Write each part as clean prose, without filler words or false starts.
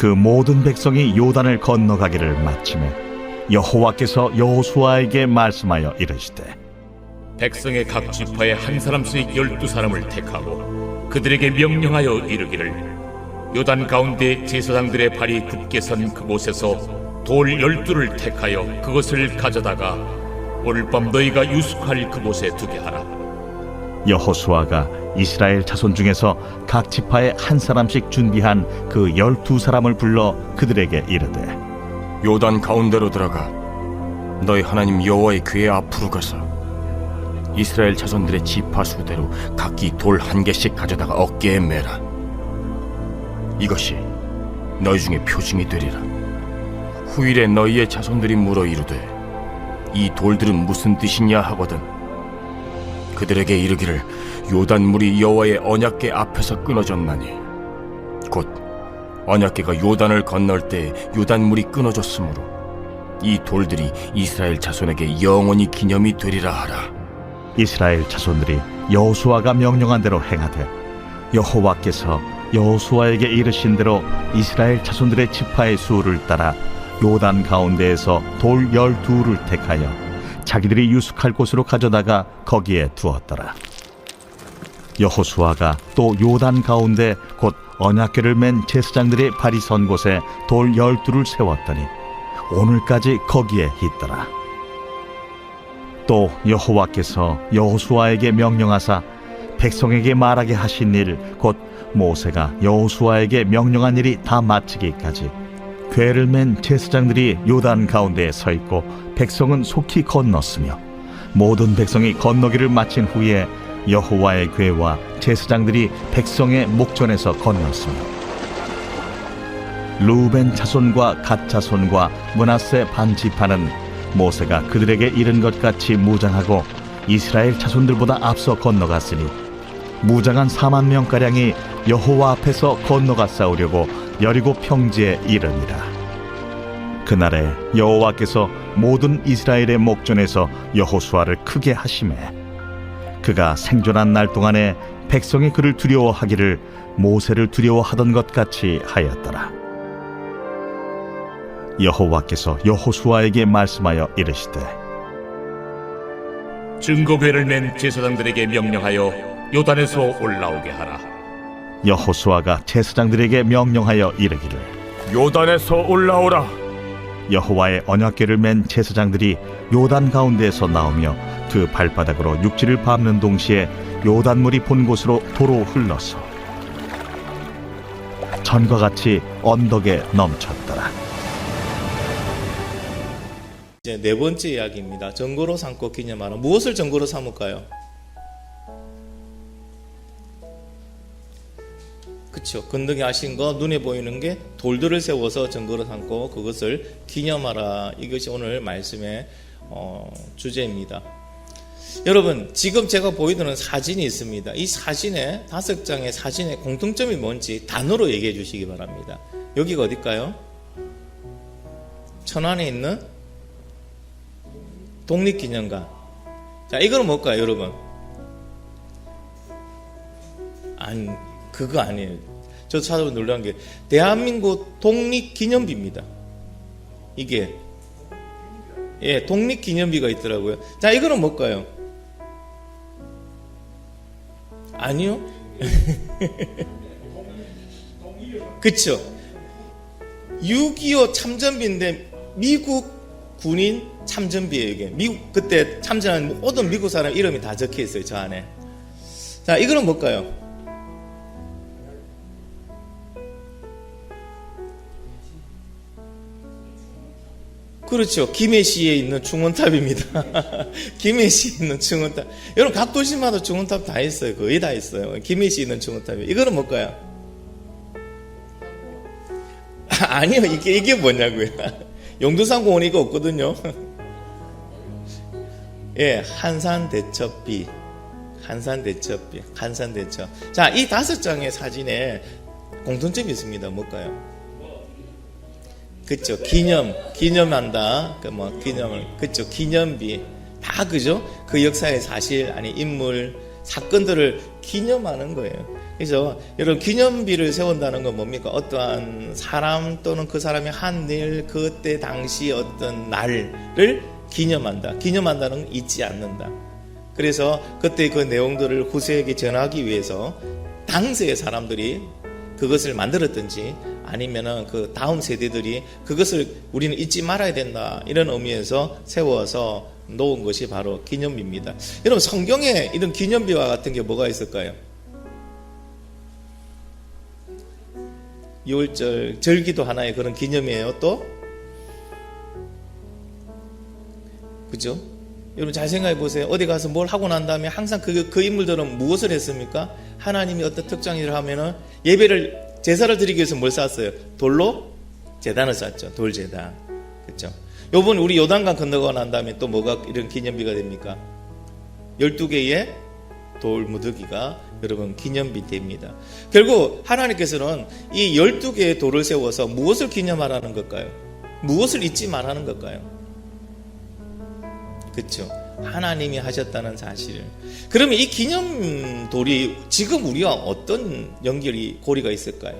그 모든 백성이 요단을 건너가기를 마치매 여호와께서 여호수아에게 말씀하여 이르시되 백성의 각 지파에 한 사람씩 12사람을 택하고 그들에게 명령하여 이르기를 요단 가운데 제사장들의 발이 굳게 선 그곳에서 돌 12를 택하여 그것을 가져다가 오늘 밤 너희가 유숙할 그곳에 두게 하라. 여호수아가 이스라엘 자손 중에서 각 지파에 한 사람씩 준비한 그 12사람을 불러 그들에게 이르되 요단 가운데로 들어가 너희 하나님 여호와의 궤 앞으로 가서 이스라엘 자손들의 지파 수대로 각기 돌 1개씩 가져다가 어깨에 매라. 이것이 너희 중에 표징이 되리라. 후일에 너희의 자손들이 물어 이르되 이 돌들은 무슨 뜻이냐 하거든 그들에게 이르기를 요단물이 여호와의 언약궤 앞에서 끊어졌나니 곧 언약궤가 요단을 건널 때 요단물이 끊어졌으므로 이 돌들이 이스라엘 자손에게 영원히 기념이 되리라 하라. 이스라엘 자손들이 여호수아가 명령한 대로 행하되 여호와께서 여호수아에게 이르신 대로 이스라엘 자손들의 지파의 수를 따라 요단 가운데에서 돌 12를 택하여 자기들이 유숙할 곳으로 가져다가 거기에 두었더라. 여호수아가 또 요단 가운데 곧 언약궤를 맨 제사장들의 발이 선 곳에 돌 12를 세웠더니 오늘까지 거기에 있더라. 또 여호와께서 여호수아에게 명령하사 백성에게 말하게 하신 일 곧 모세가 여호수아에게 명령한 일이 다 마치기까지 궤를 맨 제사장들이 요단 가운데에 서 있고 백성은 속히 건넜으며 모든 백성이 건너기를 마친 후에 여호와의 궤와 제사장들이 백성의 목전에서 건넜으며 루벤 자손과 갓 자손과 므낫세 반 지파는 모세가 그들에게 이른 것 같이 무장하고 이스라엘 자손들보다 앞서 건너갔으니 무장한 4만 명가량이 여호와 앞에서 건너가 싸우려고 여리고 평지에 이르니라. 그날에 여호와께서 모든 이스라엘의 목전에서 여호수아를 크게 하시매 그가 생존한 날 동안에 백성이 그를 두려워하기를 모세를 두려워하던 것 같이 하였더라. 여호와께서 여호수아에게 말씀하여 이르시되 증거궤를 맨 제사장들에게 명령하여 요단에서 올라오게 하라. 여호수아가 제사장들에게 명령하여 이르기를 요단에서 올라오라. 여호와의 언약궤를 맨 제사장들이 요단 가운데에서 나오며 그 발바닥으로 육지를 밟는 동시에 요단물이 본 곳으로 도로 흘러서 전과 같이 언덕에 넘쳤더라. 이제 네 번째 이야기입니다. 증거로 삼고 기념하라. 무엇을 증거로 삼을까요? 그렇죠. 건너게 하신 거 눈에 보이는 게 돌들을 세워서 증거로 삼고 그것을 기념하라. 이것이 오늘 말씀의 주제입니다. 여러분, 지금 제가 보여드리는 사진이 있습니다. 이 사진에 5장의 사진의 공통점이 뭔지 단어로 얘기해 주시기 바랍니다. 여기가 어딜까요? 천안에 있는 독립기념관. 자, 이거는 뭘까요, 여러분? 아니, 그거 아니에요. 저 찾아보면 놀란 게 대한민국 독립기념비입니다. 이게 독립기념비가 있더라고요. 자, 이거는 뭘까요? 아니요. 그쵸? 6.25 참전비인데 미국 군인 참전비예요. 이게 미국 그때 참전한 모든 미국 사람 이름이 다 적혀 있어요. 저 안에. 자, 이거는 뭘까요? 그렇죠. 김해시에 있는 충원탑입니다. 김해시에 있는 충원탑. 여러분, 각 도시마다 충원탑 다 있어요. 거의 다 있어요. 김해시에 있는 충원탑이. 이거는 뭘까요? 아니요. 이게 뭐냐고요. 용두산 공원 이거 없거든요. 예, 한산대첩비. 한산대첩. 자, 이 5장의 사진에 공통점이 있습니다. 뭘까요? 그쵸. 기념한다. 기념을. 그쵸. 기념비. 다 그죠? 그 역사의 사실, 아니, 인물, 사건들을 기념하는 거예요. 그래서 여러분 기념비를 세운다는 건 뭡니까? 어떠한 사람 또는 그 사람의 한 일, 그때 당시 어떤 날을 기념한다. 기념한다는 건 잊지 않는다. 그래서 그때 그 내용들을 후세에게 전하기 위해서 당시의 사람들이 그것을 만들었든지 아니면은 그 다음 세대들이 그것을 우리는 잊지 말아야 된다, 이런 의미에서 세워서 놓은 것이 바로 기념비입니다. 여러분, 성경에 이런 기념비와 같은 게 뭐가 있을까요? 유월절, 절기도 하나의 그런 기념이에요. 또 그죠? 여러분 잘 생각해 보세요. 어디 가서 뭘 하고 난 다음에 항상 그 인물들은 무엇을 했습니까? 하나님이 어떤 특정 일을 하면은 제사를 드리기 위해서 뭘 쌓았어요? 돌로 제단을 쌓았죠. 돌제단. 그렇죠? 요번 우리 요단강 건너고 난 다음에 또 뭐가 이런 기념비가 됩니까? 12개의 돌 무더기가 여러분 기념비 됩니다. 결국 하나님께서는 이 12개의 돌을 세워서 무엇을 기념하라는 걸까요? 무엇을 잊지 말라는 걸까요? 그렇죠? 하나님이 하셨다는 사실을. 그러면 이 기념돌이 지금 우리와 어떤 고리가 있을까요?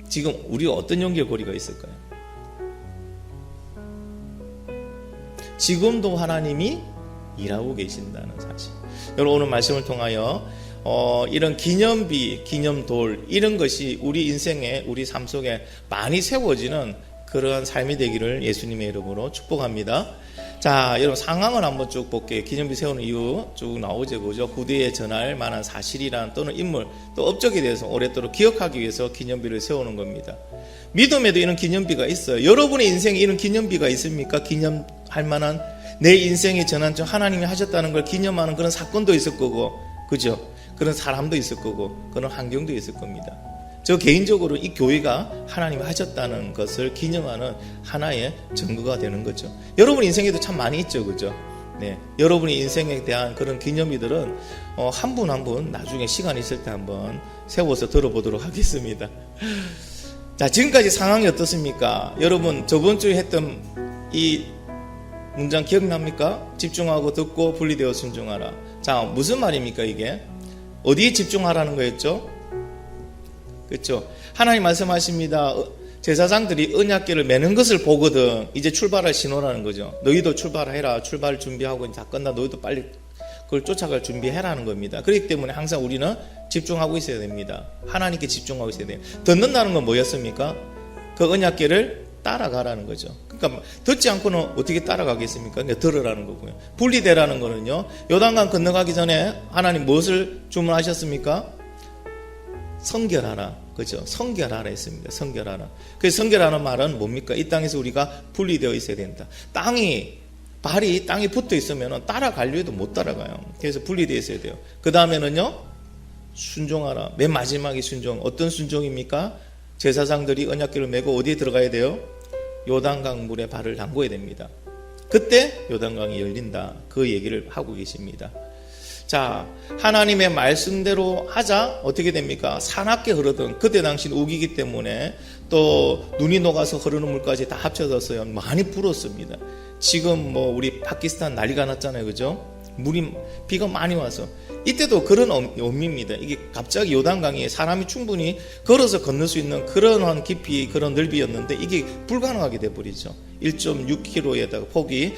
지금 우리와 어떤 연결고리가 있을까요? 지금도 하나님이 일하고 계신다는 사실. 여러분, 오늘 말씀을 통하여 이런 기념비, 기념돌, 이런 것이 우리 인생에, 우리 삶 속에 많이 세워지는 그러한 삶이 되기를 예수님의 이름으로 축복합니다. 자, 여러분 상황을 한번 쭉 볼게요. 기념비 세우는 이유 쭉 나오죠, 그죠? 후대에 전할 만한 사실이란 또는 인물, 또 업적에 대해서 오랫도록 기억하기 위해서 기념비를 세우는 겁니다. 믿음에도 이런 기념비가 있어요. 여러분의 인생에 이런 기념비가 있습니까? 기념할 만한, 내 인생에 전한 하나님이 하셨다는 걸 기념하는 그런 사건도 있을 거고, 그죠? 그런 사람도 있을 거고, 그런 환경도 있을 겁니다. 저 개인적으로 이 교회가 하나님이 하셨다는 것을 기념하는 하나의 증거가 되는 거죠. 여러분 인생에도 참 많이 있죠, 그죠? 네, 여러분의 인생에 대한 그런 기념비들은 한 분 한 분 나중에 시간 있을 때 한번 세워서 들어보도록 하겠습니다. 자, 지금까지 상황이 어떻습니까? 여러분 저번 주에 했던 이 문장 기억납니까? 집중하고 듣고 분리되어 순종하라. 자, 무슨 말입니까 이게? 어디에 집중하라는 거였죠? 그렇죠? 하나님 말씀하십니다. 제사장들이 언약궤를 매는 것을 보거든 이제 출발할 신호라는 거죠. 너희도 출발해라. 출발 준비하고 다 끝나 너희도 빨리 그걸 쫓아갈 준비해라는 겁니다. 그렇기 때문에 항상 우리는 집중하고 있어야 됩니다. 하나님께 집중하고 있어야 돼요. 듣는다는 건 뭐였습니까? 그 언약궤를 따라가라는 거죠. 그러니까 듣지 않고는 어떻게 따라가겠습니까? 그러니까 들으라는 거고요. 분리되라는 거는요, 요단강 건너가기 전에 하나님 무엇을 주문하셨습니까? 성결하라. 그죠? 성결하라 했습니다. 성결하라. 그래서 성결하는 말은 뭡니까? 이 땅에서 우리가 분리되어 있어야 된다. 땅이 붙어 있으면 따라가려 해도 못 따라가요. 그래서 분리되어 있어야 돼요. 그 다음에는요, 순종하라. 맨 마지막에 순종. 어떤 순종입니까? 제사장들이 언약궤를 메고 어디에 들어가야 돼요? 요단강 물에 발을 담궈야 됩니다. 그때 요단강이 열린다. 그 얘기를 하고 계십니다. 자, 하나님의 말씀대로 하자 어떻게 됩니까? 사납게 흐르던, 그때 당시는 우기기 때문에 또 눈이 녹아서 흐르는 물까지 다 합쳐졌어요. 많이 불었습니다. 지금 뭐 우리 파키스탄 난리가 났잖아요, 그죠? 비가 많이 와서 이때도 그런 의미입니다. 이게 갑자기 요단강에 사람이 충분히 걸어서 건널 수 있는 그런 깊이, 그런 넓이였는데 이게 불가능하게 돼버리죠. 1.6km에다가 폭이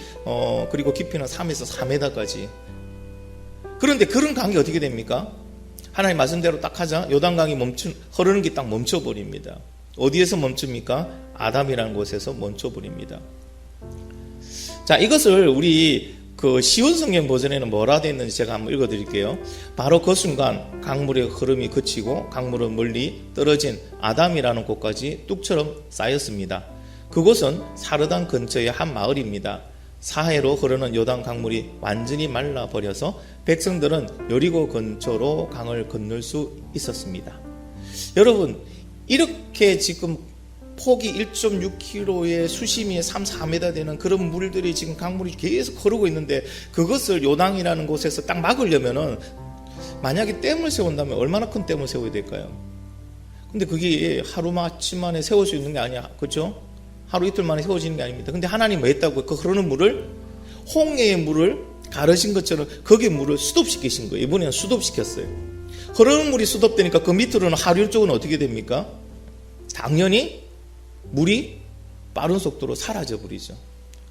그리고 깊이는 3에서 4m까지. 그런데 그런 강이 어떻게 됩니까? 하나님 말씀대로 딱 하자 요단강이 흐르는 게 딱 멈춰버립니다. 어디에서 멈춥니까? 아담이라는 곳에서 멈춰버립니다. 자, 이것을 우리 그 시온 성경 버전에는 뭐라 되어 있는지 제가 한번 읽어드릴게요. 바로 그 순간 강물의 흐름이 그치고 강물은 멀리 떨어진 아담이라는 곳까지 뚝처럼 쌓였습니다. 그곳은 사르단 근처의 한 마을입니다. 사해로 흐르는 요단 강물이 완전히 말라버려서 백성들은 여리고 근처로 강을 건널 수 있었습니다. 여러분, 이렇게 지금 폭이 1.6km의 수심이 3, 4m 되는 그런 물들이 지금 강물이 계속 흐르고 있는데 그것을 요단이라는 곳에서 딱 막으려면은 만약에 댐을 세운다면 얼마나 큰 댐을 세워야 될까요? 근데 그게 하루아침 만에 세울 수 있는 게 아니야. 그렇죠? 하루 이틀 만에 세워지는 게 아닙니다. 근데 하나님 뭐 했다고? 그 흐르는 물을, 홍해의 물을 가르신 것처럼 거기에 물을 수도시키신 거예요. 이번에는 수도시켰어요. 흐르는 물이 수도되니까 그 밑으로는 하류 쪽은 어떻게 됩니까? 당연히 물이 빠른 속도로 사라져 버리죠.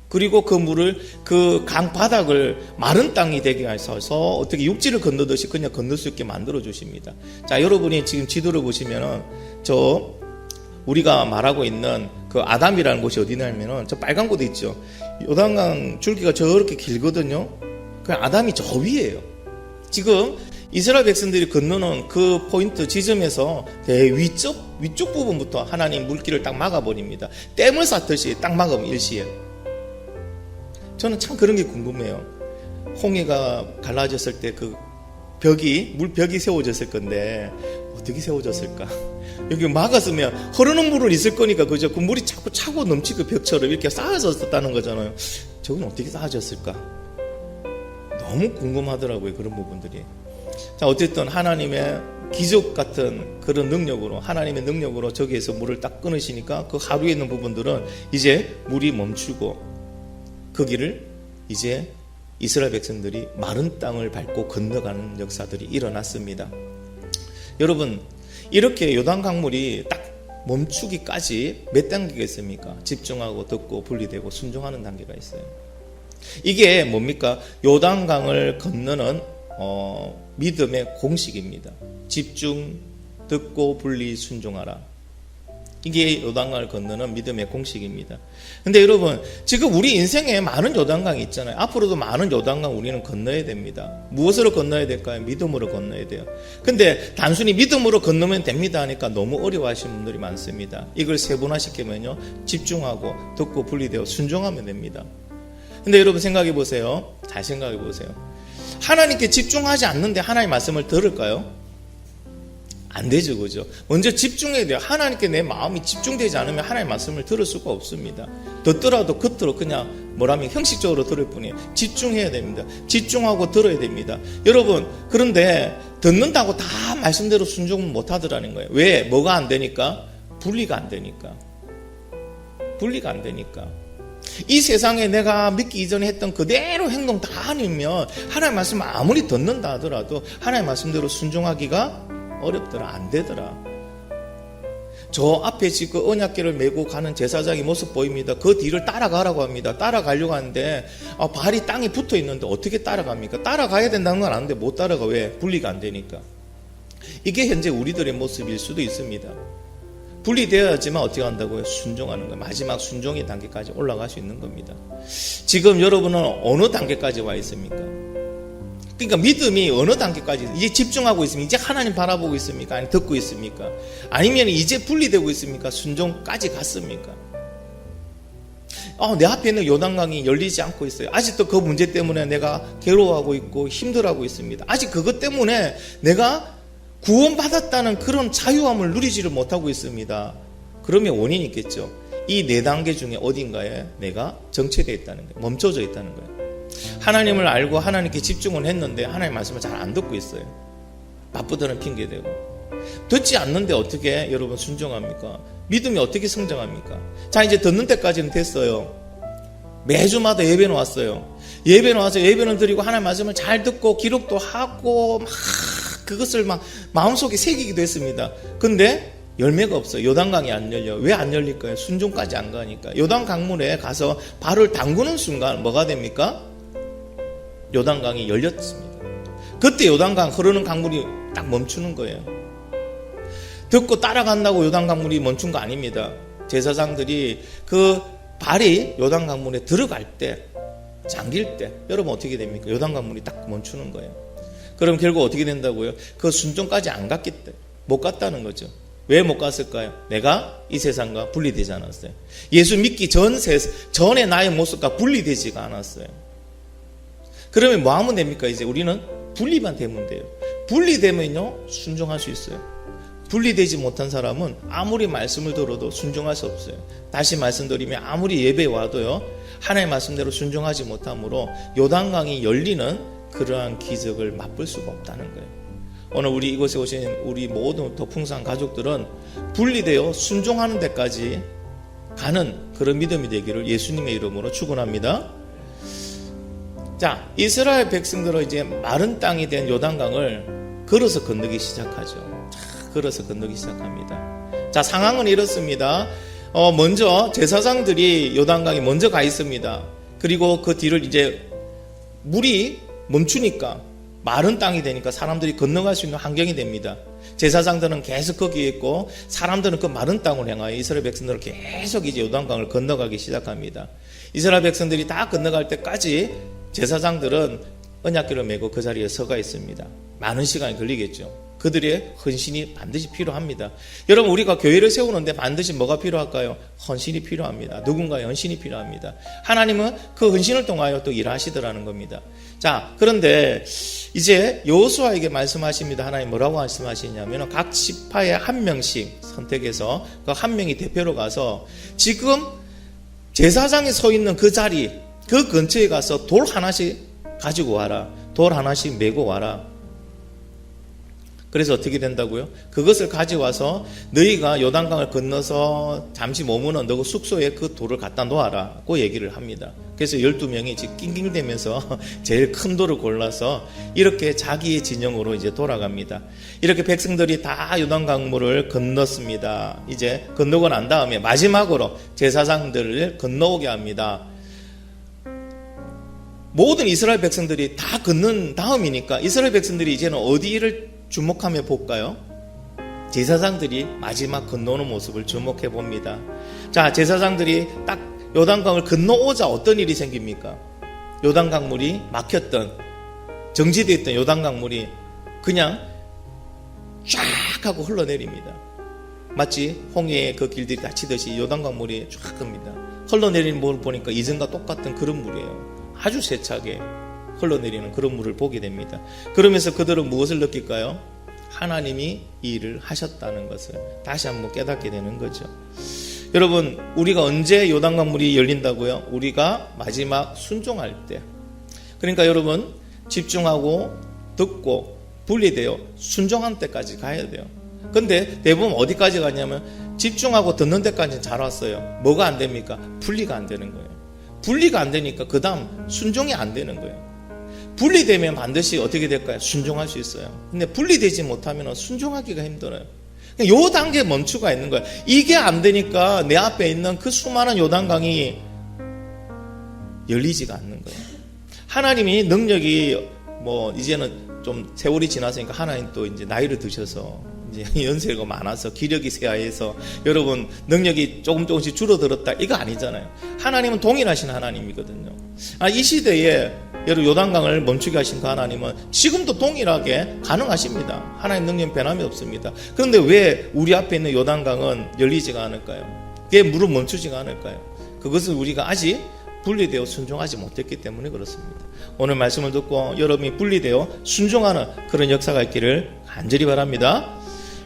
그리고 그 물을 그 강 바닥을 마른 땅이 되게 하셔서 어떻게 육지를 건너듯이 그냥 건널 수 있게 만들어 주십니다. 자, 여러분이 지금 지도를 보시면은 우리가 말하고 있는 그 아담이라는 곳이 어디냐면은 저 빨간 곳에 있죠. 요단강 줄기가 저렇게 길거든요. 그 아담이 저 위에요. 지금 이스라엘 백성들이 건너는 그 포인트 지점에서 위쪽 부분부터 하나님 물길을 딱 막아버립니다. 댐을 쌓듯이 딱 막으면 일시에. 저는 참 그런 게 궁금해요. 홍해가 갈라졌을 때 그 물벽이 세워졌을 건데 어떻게 세워졌을까? 여기 막았으면 흐르는 물은 있을 거니까 그죠? 그 물이 자꾸 차고 넘치고 벽처럼 이렇게 쌓아졌다는 거잖아요. 저건 어떻게 쌓아졌을까? 너무 궁금하더라고요, 그런 부분들이. 자, 어쨌든 하나님의 기적 같은 그런 능력으로, 하나님의 능력으로 저기에서 물을 딱 끊으시니까 그 하루에 있는 부분들은 이제 물이 멈추고 거기를 이제 이스라엘 백성들이 마른 땅을 밟고 건너가는 역사들이 일어났습니다. 여러분, 이렇게 요단 강물이 딱 멈추기까지 몇 단계가 있습니까? 집중하고 듣고 분리되고 순종하는 단계가 있어요. 이게 뭡니까? 요단강을 건너는 믿음의 공식입니다. 집중, 듣고 분리, 순종하라. 이게 요단강을 건너는 믿음의 공식입니다. 근데 여러분, 지금 우리 인생에 많은 요단강이 있잖아요. 앞으로도 많은 요단강 우리는 건너야 됩니다. 무엇으로 건너야 될까요? 믿음으로 건너야 돼요. 근데 단순히 믿음으로 건너면 됩니다 하니까 너무 어려워하시는 분들이 많습니다. 이걸 세분화시키면요, 집중하고 듣고 분리되어 순종하면 됩니다. 근데 여러분 생각해 보세요. 잘 생각해 보세요. 하나님께 집중하지 않는데 하나님의 말씀을 들을까요? 안 되죠, 그죠? 먼저 집중해야 돼요. 하나님께 내 마음이 집중되지 않으면 하나님의 말씀을 들을 수가 없습니다. 듣더라도 겉으로 그냥 형식적으로 들을 뿐이에요. 집중해야 됩니다. 집중하고 들어야 됩니다. 여러분, 그런데 듣는다고 다 말씀대로 순종을 못 하더라는 거예요. 왜? 뭐가 안 되니까? 분리가 안 되니까. 분리가 안 되니까. 이 세상에 내가 믿기 이전에 했던 그대로 행동 다 아니면 하나님의 말씀을 아무리 듣는다 하더라도 하나님의 말씀대로 순종하기가 어렵더라, 안 되더라. 저 앞에 지금 언약궤를 메고 가는 제사장의 모습 보입니다. 그 뒤를 따라가라고 합니다. 따라가려고 하는데 발이 땅에 붙어 있는데 어떻게 따라갑니까? 따라가야 된다는 건 아는데 못 따라가. 왜? 분리가 안 되니까. 이게 현재 우리들의 모습일 수도 있습니다. 분리되어야지만 어떻게 한다고요? 순종하는 거예요. 마지막 순종의 단계까지 올라갈 수 있는 겁니다. 지금 여러분은 어느 단계까지 와 있습니까? 그러니까 믿음이 어느 단계까지, 이제 집중하고 있습니까? 이제 하나님 바라보고 있습니까? 아니 듣고 있습니까? 아니면 이제 분리되고 있습니까? 순종까지 갔습니까? 내 앞에 있는 요단강이 열리지 않고 있어요. 아직도 그 문제 때문에 내가 괴로워하고 있고 힘들어하고 있습니다. 아직 그것 때문에 내가 구원받았다는 그런 자유함을 누리지를 못하고 있습니다. 그러면 원인이 있겠죠. 이 4단계 중에 어딘가에 내가 정체되어 있다는 거예요. 멈춰져 있다는 거예요. 하나님을 알고 하나님께 집중을 했는데 하나님 말씀을 잘 안 듣고 있어요. 바쁘다는 핑계대고. 듣지 않는데 어떻게 여러분 순종합니까? 믿음이 어떻게 성장합니까? 자, 이제 듣는 때까지는 됐어요. 매주마다 예배는 왔어요. 예배는 와서 예배는 드리고 하나님 말씀을 잘 듣고 기록도 하고 막 그것을 막 마음속에 새기기도 했습니다. 근데 열매가 없어요. 요단강이 안 열려. 왜 안 열릴까요? 순종까지 안 가니까. 요단 강물에 가서 발을 담그는 순간 뭐가 됩니까? 요단강이 열렸습니다. 그때 요단강 흐르는 강물이 딱 멈추는 거예요. 듣고 따라간다고 요단 강물이 멈춘 거 아닙니다. 제사장들이 그 발이 요단 강물에 들어갈 때, 잠길 때 여러분 어떻게 됩니까? 요단 강물이 딱 멈추는 거예요. 그럼 결국 어떻게 된다고요? 그 순종까지 안 갔기 때문에 못 갔다는 거죠. 왜 못 갔을까요? 내가 이 세상과 분리되지 않았어요. 예수 믿기 전에 나의 모습과 분리되지가 않았어요. 그러면 뭐 하면 됩니까? 이제 우리는 분리만 되면 돼요. 분리되면요 순종할 수 있어요. 분리되지 못한 사람은 아무리 말씀을 들어도 순종할 수 없어요. 다시 말씀드리면 아무리 예배에 와도요 하나님의 말씀대로 순종하지 못하므로 요단강이 열리는 그러한 기적을 맛볼 수가 없다는 거예요. 오늘 우리 이곳에 오신 우리 모든 덕풍산 가족들은 분리되어 순종하는 데까지 가는 그런 믿음이 되기를 예수님의 이름으로 축원합니다. 자, 이스라엘 백성들은 이제 마른 땅이 된 요단강을 걸어서 건너기 시작하죠. 자, 걸어서 건너기 시작합니다. 자, 상황은 이렇습니다. 먼저 제사장들이 요단강에 먼저 가 있습니다. 그리고 그 뒤를 이제 물이 멈추니까 마른 땅이 되니까 사람들이 건너갈 수 있는 환경이 됩니다. 제사장들은 계속 거기에 있고 사람들은 그 마른 땅을 향하여 이스라엘 백성들은 계속 이제 요단강을 건너가기 시작합니다. 이스라엘 백성들이 다 건너갈 때까지 제사장들은 언약궤를 메고 그 자리에 서가 있습니다. 많은 시간이 걸리겠죠. 그들의 헌신이 반드시 필요합니다. 여러분, 우리가 교회를 세우는데 반드시 뭐가 필요할까요? 헌신이 필요합니다. 누군가의 헌신이 필요합니다. 하나님은 그 헌신을 통하여 또 일하시더라는 겁니다. 자, 그런데 이제 여호수아에게 말씀하십니다. 하나님 뭐라고 말씀하시냐면 각 지파에 한 명씩 선택해서 그 한 명이 대표로 가서 지금 제사장이 서 있는 그 자리, 그 근처에 가서 돌 하나씩 가지고 와라. 돌 하나씩 메고 와라. 그래서 어떻게 된다고요? 그것을 가져와서 너희가 요단강을 건너서 잠시 머무는 너 숙소에 그 돌을 갖다 놓아라고 얘기를 합니다. 그래서 12명이 지금 낑낑대면서 제일 큰 돌을 골라서 이렇게 자기의 진영으로 이제 돌아갑니다. 이렇게 백성들이 다 요단강물을 건넜습니다. 이제 건너고 난 다음에 마지막으로 제사장들을 건너오게 합니다. 모든 이스라엘 백성들이 다 건넌 다음이니까 이스라엘 백성들이 이제는 어디를 주목하며 볼까요? 제사장들이 마지막 건너오는 모습을 주목해 봅니다. 자, 제사장들이 딱 요단강을 건너오자 어떤 일이 생깁니까? 요단강물이 막혔던, 정지되어 있던 요단강물이 그냥 쫙 하고 흘러내립니다. 마치 홍해의 그 길들이 닫히듯이 요단강물이 쫙 갑니다. 흘러내리는 물을 보니까 이전과 똑같은 그런 물이에요. 아주 세차게 흘러내리는 그런 물을 보게 됩니다. 그러면서 그들은 무엇을 느낄까요? 하나님이 이 일을 하셨다는 것을 다시 한번 깨닫게 되는 거죠. 여러분, 우리가 언제 요단강물이 열린다고요? 우리가 마지막 순종할 때. 그러니까 여러분, 집중하고 듣고 분리되어 순종한 때까지 가야 돼요. 근데 대부분 어디까지 가냐면 집중하고 듣는 데까지는 잘 왔어요. 뭐가 안 됩니까? 분리가 안 되는 거예요. 분리가 안 되니까 그 다음 순종이 안 되는 거예요. 분리되면 반드시 어떻게 될까요? 순종할 수 있어요. 근데 분리되지 못하면 순종하기가 힘들어요. 요 단계에 멈추가 있는 거예요. 이게 안 되니까 내 앞에 있는 그 수많은 요단강이 열리지가 않는 거예요. 하나님이 능력이 이제는 좀 세월이 지났으니까 하나님 또 이제 나이를 드셔서 이제 연세가 많아서 기력이 쇠하여서 여러분 능력이 조금씩 줄어들었다 이거 아니잖아요. 하나님은 동일하신 하나님이거든요. 이 시대에 여러분 요단강을 멈추게 하신 그 하나님은 지금도 동일하게 가능하십니다. 하나님 능력 변함이 없습니다. 그런데 왜 우리 앞에 있는 요단강은 열리지가 않을까요? 왜 물은 멈추지가 않을까요? 그것을 우리가 아직 분리되어 순종하지 못했기 때문에 그렇습니다. 오늘 말씀을 듣고 여러분이 분리되어 순종하는 그런 역사가 있기를 간절히 바랍니다.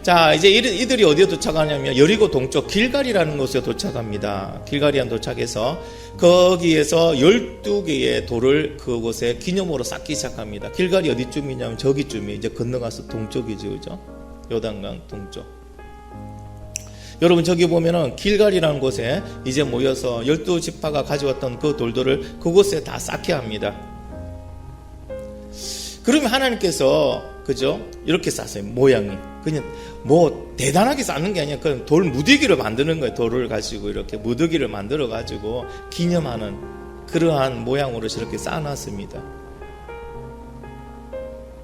자, 이제 이들이 어디에 도착하냐면 여리고 동쪽 길갈이라는 곳에 도착합니다. 길갈이안 도착해서 거기에서 12개의 돌을 그곳에 기념으로 쌓기 시작합니다. 길갈이 어디쯤이냐면 저기쯤이 이제 건너가서 동쪽이죠. 그죠? 요단강 동쪽. 여러분 저기 보면은 길갈이라는 곳에 이제 모여서 12지파가 가져왔던 그 돌들을 그곳에 다 쌓게 합니다. 그러면 하나님께서 그죠? 이렇게 쌌어요. 모양이. 그냥 대단하게 쌓는 게 아니라 그냥 돌 무더기를 만드는 거예요. 돌을 가지고 이렇게 무더기를 만들어 가지고 기념하는 그러한 모양으로 저렇게 쌓아놨습니다.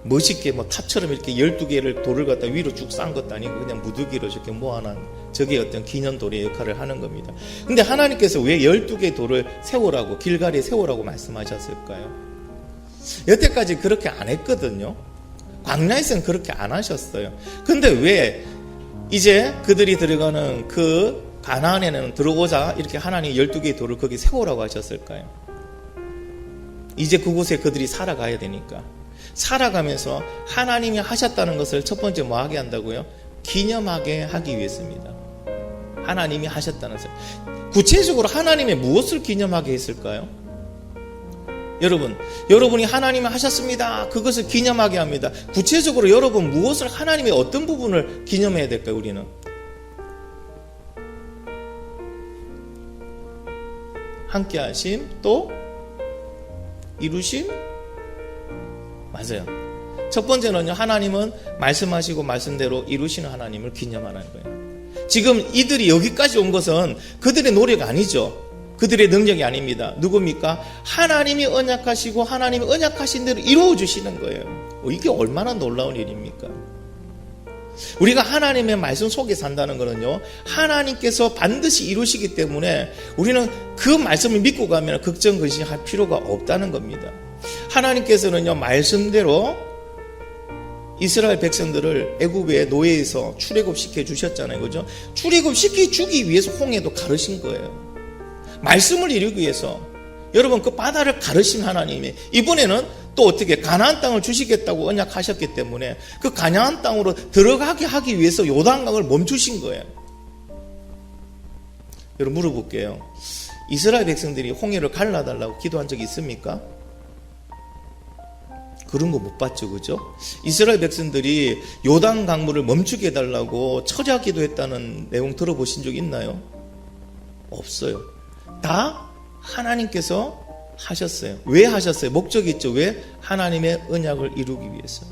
멋있게 탑처럼 이렇게 12개를 돌을 갖다 위로 쭉 쌓은 것도 아니고 그냥 무더기로 저렇게 모아놓은 저게 어떤 기념돌의 역할을 하는 겁니다. 근데 하나님께서 왜 12개의 돌을 세우라고 길갈이에 세우라고 말씀하셨을까요? 여태까지 그렇게 안 했거든요. 광야에서는 그렇게 안 하셨어요. 근데 왜 이제 그들이 들어가는 그 가나안에는 들어오자 이렇게 하나님이 12개의 돌을 거기 세우라고 하셨을까요? 이제 그곳에 그들이 살아가야 되니까. 살아가면서 하나님이 하셨다는 것을 첫 번째 뭐 하게 한다고요? 기념하게 하기 위해서입니다. 하나님이 하셨다는 것을. 구체적으로 하나님의 무엇을 기념하게 했을까요? 여러분이 하나님이 하셨습니다. 그것을 기념하게 합니다. 구체적으로 여러분 무엇을 하나님의 어떤 부분을 기념해야 될까요? 우리는 함께 하심 또 이루심? 맞아요. 첫 번째는요, 하나님은 말씀하시고 말씀대로 이루시는 하나님을 기념하는 거예요. 지금 이들이 여기까지 온 것은 그들의 노력 아니죠. 그들의 능력이 아닙니다. 누굽니까? 하나님이 언약하시고 하나님이 언약하신 대로 이루어 주시는 거예요. 이게 얼마나 놀라운 일입니까? 우리가 하나님의 말씀 속에 산다는 것은요, 하나님께서 반드시 이루시기 때문에 우리는 그 말씀을 믿고 가면 걱정 근심할 필요가 없다는 겁니다. 하나님께서는요, 말씀대로 이스라엘 백성들을 애굽의 노예에서 출애굽시켜 주셨잖아요. 그죠? 출애굽시켜 주기 위해서 홍해도 가르신 거예요. 말씀을 이루기 위해서. 여러분, 그 바다를 가르신 하나님이 이번에는 또 어떻게 가나안 땅을 주시겠다고 언약하셨기 때문에 그 가나안 땅으로 들어가게 하기 위해서 요단강을 멈추신 거예요. 여러분, 물어볼게요. 이스라엘 백성들이 홍해를 갈라달라고 기도한 적이 있습니까? 그런 거 못 봤죠, 그죠? 이스라엘 백성들이 요단 강물을 멈추게 해달라고 철야 기도했다는 내용 들어보신 적 있나요? 없어요. 다 하나님께서 하셨어요. 왜 하셨어요? 목적이 있죠. 왜? 하나님의 언약을 이루기 위해서.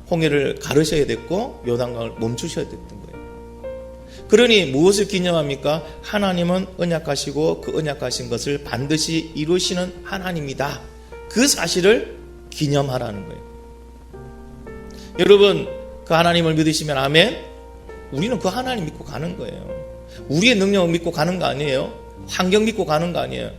홍해를 가르셔야 됐고 요단강을 멈추셔야 됐던 거예요. 그러니 무엇을 기념합니까? 하나님은 언약하시고 그 언약하신 것을 반드시 이루시는 하나님이다. 그 사실을 기념하라는 거예요. 여러분, 그 하나님을 믿으시면 아멘? 우리는 그 하나님 믿고 가는 거예요. 우리의 능력을 믿고 가는 거 아니에요. 환경 믿고 가는 거 아니에요.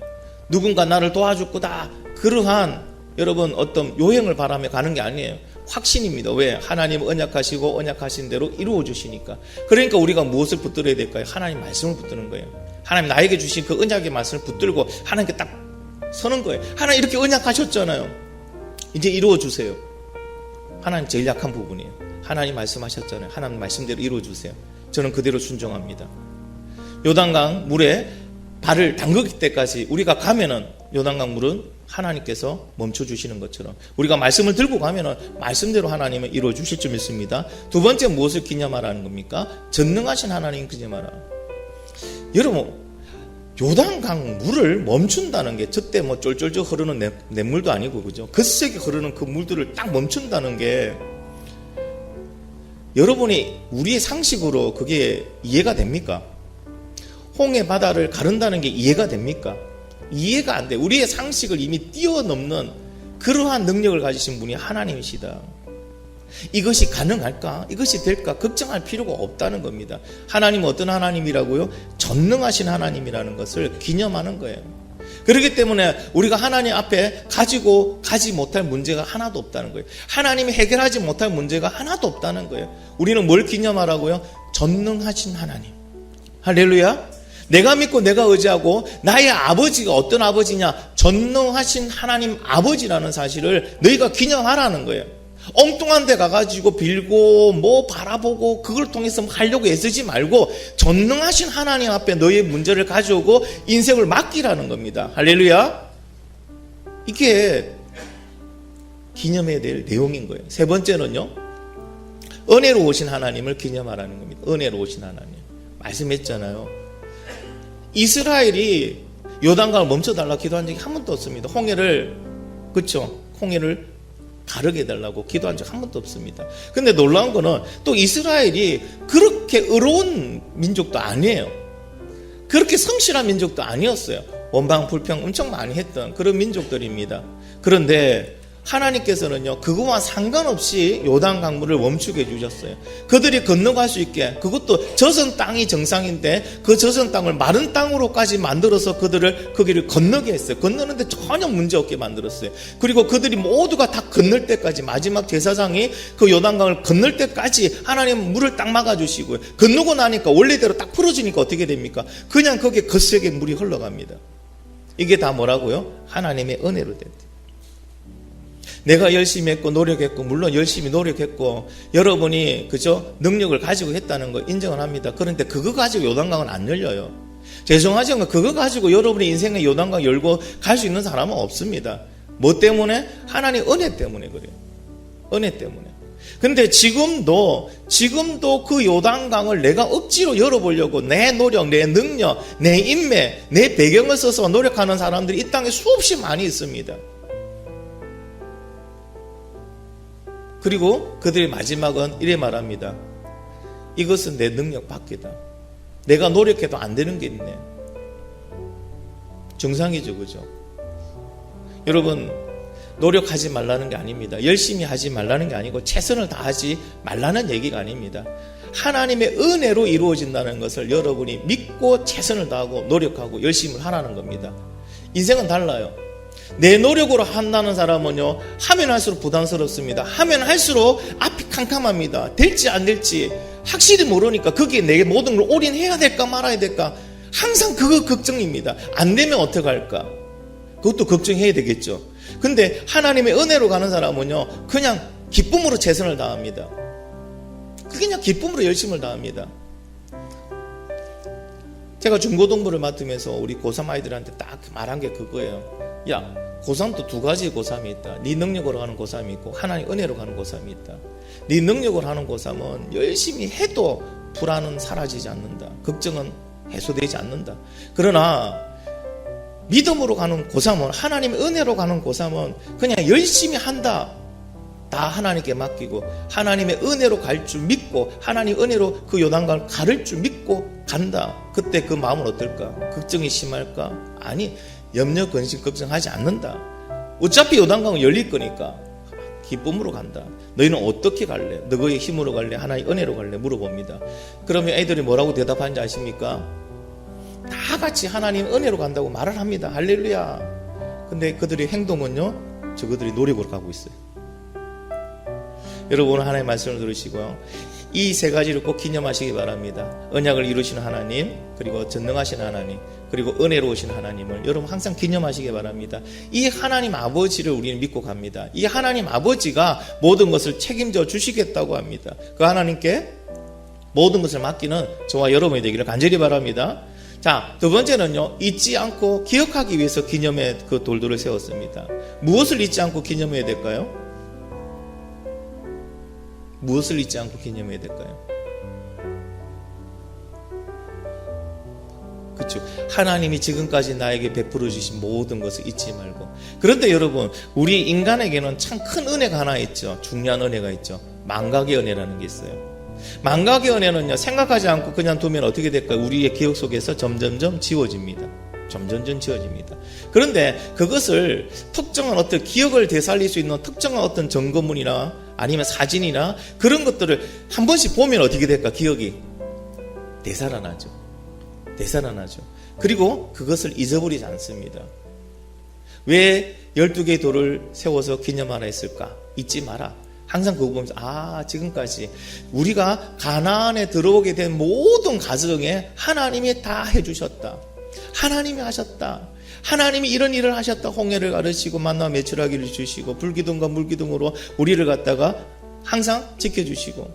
누군가 나를 도와줄 거다. 그러한 여러분 어떤 요행을 바라며 가는 게 아니에요. 확신입니다. 왜? 하나님 언약하시고 언약하신 대로 이루어 주시니까. 그러니까 우리가 무엇을 붙들어야 될까요? 하나님 말씀을 붙드는 거예요. 하나님 나에게 주신 그 언약의 말씀을 붙들고 하나님께 딱 서는 거예요. 하나님 이렇게 언약하셨잖아요. 이제 이루어 주세요. 하나님 제일 약한 부분이에요. 하나님 말씀하셨잖아요. 하나님 말씀대로 이루어 주세요. 저는 그대로 순종합니다. 요단강 물에 발을 담그기 때까지 우리가 가면은 요단강 물은 하나님께서 멈춰주시는 것처럼 우리가 말씀을 들고 가면은 말씀대로 하나님은 이루어 주실 줄 믿습니다. 두 번째 무엇을 기념하라는 겁니까? 전능하신 하나님 기념하라. 여러분, 요단강 물을 멈춘다는 게 저때 뭐 쫄쫄쫄 흐르는 냇물도 아니고, 그죠? 거세게 흐르는 그 물들을 딱 멈춘다는 게 여러분이 우리의 상식으로 그게 이해가 됩니까? 홍해 바다를 가른다는 게 이해가 됩니까? 이해가 안 돼. 우리의 상식을 이미 뛰어넘는 그러한 능력을 가지신 분이 하나님이시다. 이것이 가능할까? 이것이 될까? 걱정할 필요가 없다는 겁니다. 하나님은 어떤 하나님이라고요? 전능하신 하나님이라는 것을 기념하는 거예요. 그렇기 때문에 우리가 하나님 앞에 가지고 가지 못할 문제가 하나도 없다는 거예요. 하나님이 해결하지 못할 문제가 하나도 없다는 거예요. 우리는 뭘 기념하라고요? 전능하신 하나님. 할렐루야. 내가 믿고 내가 의지하고 나의 아버지가 어떤 아버지냐? 전능하신 하나님 아버지라는 사실을 너희가 기념하라는 거예요. 엉뚱한 데 가가지고 빌고 뭐 바라보고 그걸 통해서 하려고 애쓰지 말고 전능하신 하나님 앞에 너희의 문제를 가져오고 인생을 맡기라는 겁니다. 할렐루야. 이게 기념해야 될 내용인 거예요. 세 번째는요, 은혜로 오신 하나님을 기념하라는 겁니다. 은혜로 오신 하나님. 말씀했잖아요. 이스라엘이 요단강을 멈춰달라고 기도한 적이 한 번도 없습니다. 홍해를, 그렇죠? 홍해를 가르게 해달라고 기도한 적 한 번도 없습니다. 근데 놀라운 거는 또 이스라엘이 그렇게 의로운 민족도 아니에요. 그렇게 성실한 민족도 아니었어요. 원방 불평 엄청 많이 했던 그런 민족들입니다. 그런데 하나님께서는요, 그거와 상관없이 요단 강물을 멈추게 해주셨어요. 그들이 건너갈 수 있게, 그것도 젖은 땅이 정상인데 그 젖은 땅을 마른 땅으로까지 만들어서 그들을 거기를 건너게 했어요. 건너는데 전혀 문제없게 만들었어요. 그리고 그들이 모두가 다 건널 때까지, 마지막 제사장이 그 요단강을 건널 때까지 하나님 물을 딱 막아주시고요. 건너고 나니까 원래대로 딱 풀어지니까 어떻게 됩니까? 그냥 거기에 거세게 물이 흘러갑니다. 이게 다 뭐라고요? 하나님의 은혜로 됐대요. 내가 열심히 했고 노력했고, 물론 열심히 노력했고 여러분이 그죠 능력을 가지고 했다는 거 인정을 합니다. 그런데 그거 가지고 요단강은 안 열려요. 죄송하지만 그거 가지고 여러분의 인생의 요단강 열고 갈 수 있는 사람은 없습니다. 뭐 때문에? 하나님 은혜 때문에 그래요. 은혜 때문에. 근데 지금도 그 요단강을 내가 억지로 열어보려고 내 노력, 내 능력, 내 인맥, 내 배경을 써서 노력하는 사람들이 이 땅에 수없이 많이 있습니다. 그리고 그들의 마지막은 이래 말합니다. 이것은 내 능력 밖이다. 내가 노력해도 안 되는 게 있네. 정상이죠, 그죠? 여러분, 노력하지 말라는 게 아닙니다. 열심히 하지 말라는 게 아니고 최선을 다하지 말라는 얘기가 아닙니다. 하나님의 은혜로 이루어진다는 것을 여러분이 믿고 최선을 다하고 노력하고 열심히 하라는 겁니다. 인생은 달라요. 내 노력으로 한다는 사람은요, 하면 할수록 부담스럽습니다. 하면 할수록 앞이 캄캄합니다. 될지 안 될지 확실히 모르니까 거기에 내 모든 걸 올인해야 될까 말아야 될까 항상 그거 걱정입니다. 안 되면 어떡할까? 그것도 걱정해야 되겠죠. 근데 하나님의 은혜로 가는 사람은요, 그냥 기쁨으로 최선을 다합니다. 그냥 기쁨으로 열심을 다합니다. 제가 중고등부를 맡으면서 우리 고3 아이들한테 딱 말한 게 그거예요. 야, 고3도 두 가지 고3이 있다. 네 능력으로 가는 고3이 있고 하나님 은혜로 가는 고3이 있다. 네 능력으로 하는 고3은 열심히 해도 불안은 사라지지 않는다. 걱정은 해소되지 않는다. 그러나 믿음으로 가는 고3은, 하나님의 은혜로 가는 고3은 그냥 열심히 한다. 다 하나님께 맡기고 하나님의 은혜로 갈 줄 믿고 하나님 은혜로 그 요단강을 가를 줄 믿고 간다. 그때 그 마음은 어떨까? 걱정이 심할까? 아니, 염려, 근심, 걱정하지 않는다. 어차피 요단강은 열릴 거니까 기쁨으로 간다. 너희는 어떻게 갈래? 너희의 힘으로 갈래? 하나님의 은혜로 갈래? 물어봅니다. 그러면 애들이 뭐라고 대답하는지 아십니까? 다 같이 하나님 은혜로 간다고 말을 합니다. 할렐루야. 근데 그들의 행동은요, 저그들이 노력으로 가고 있어요. 여러분, 하나님의 말씀을 들으시고요, 이 세 가지를 꼭 기념하시기 바랍니다. 언약을 이루시는 하나님, 그리고 전능하신 하나님, 그리고 은혜로우신 하나님을 여러분 항상 기념하시기 바랍니다. 이 하나님 아버지를 우리는 믿고 갑니다. 이 하나님 아버지가 모든 것을 책임져 주시겠다고 합니다. 그 하나님께 모든 것을 맡기는 저와 여러분이 되기를 간절히 바랍니다. 자, 두 번째는요, 잊지 않고 기억하기 위해서 기념의 그 돌들을 세웠습니다. 무엇을 잊지 않고 기념해야 될까요? 무엇을 잊지 않고 기념해야 될까요? 그렇죠. 하나님이 지금까지 나에게 베풀어 주신 모든 것을 잊지 말고. 그런데 여러분, 우리 인간에게는 참 큰 은혜가 하나 있죠. 중요한 은혜가 있죠. 망각의 은혜라는 게 있어요. 망각의 은혜는요, 생각하지 않고 그냥 두면 어떻게 될까요? 우리의 기억 속에서 점점점 지워집니다. 점점점 지워집니다. 그런데 그것을 특정한 어떤 기억을 되살릴 수 있는 특정한 어떤 점검문이나 아니면 사진이나 그런 것들을 한 번씩 보면 어떻게 될까? 기억이 되살아나죠. 되살아나죠. 그리고 그것을 잊어버리지 않습니다. 왜 12개의 돌을 세워서 기념하라 했을까? 잊지 마라. 항상 그거 보면서, 아, 지금까지 우리가 가나안에 들어오게 된 모든 가정에 하나님이 다 해주셨다. 하나님이 하셨다. 하나님이 이런 일을 하셨다. 홍해를 가르치고 만나 매출하기를 주시고 불기둥과 물기둥으로 우리를 갖다가 항상 지켜주시고,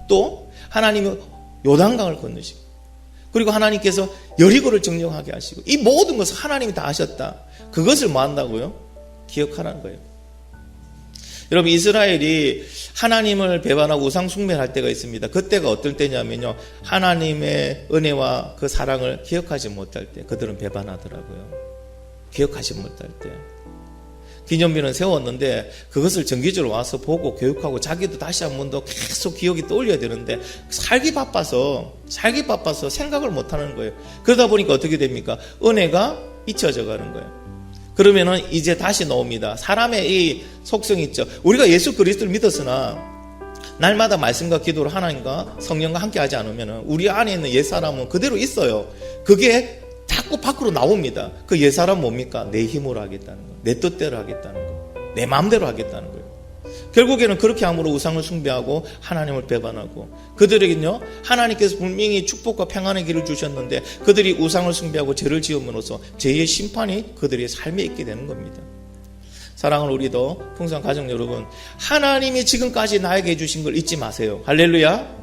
또 하나님은 요단강을 건너시고, 그리고 하나님께서 여리고를 정령하게 하시고, 이 모든 것을 하나님이 다 하셨다. 그것을 뭐 한다고요? 기억하라는 거예요. 여러분, 이스라엘이 하나님을 배반하고 우상 숭배를 할 때가 있습니다. 그때가 어떨 때냐면요, 하나님의 은혜와 그 사랑을 기억하지 못할 때 그들은 배반하더라고요. 기억하지 못할 때. 기념비는 세웠는데 그것을 정기적으로 와서 보고 교육하고 자기도 다시 한 번 더 계속 기억이 떠올려야 되는데 살기 바빠서 생각을 못하는 거예요. 그러다 보니까 어떻게 됩니까? 은혜가 잊혀져 가는 거예요. 그러면은 이제 다시 나옵니다. 사람의 이 속성이 있죠. 우리가 예수 그리스도를 믿었으나 날마다 말씀과 기도를 하나님과 성령과 함께 하지 않으면 우리 안에 있는 옛사람은 그대로 있어요. 그게 자꾸 밖으로 나옵니다. 그 옛사람 뭡니까? 내 힘으로 하겠다는 거, 내 뜻대로 하겠다는 거, 내 마음대로 하겠다는 거예요. 결국에는 그렇게 함으로 우상을 숭배하고 하나님을 배반하고, 그들에게는요, 하나님께서 분명히 축복과 평안의 길을 주셨는데 그들이 우상을 숭배하고 죄를 지음으로써 죄의 심판이 그들의 삶에 있게 되는 겁니다. 사랑하는 우리도 풍성 가정 여러분, 하나님이 지금까지 나에게 해주신 걸 잊지 마세요. 할렐루야.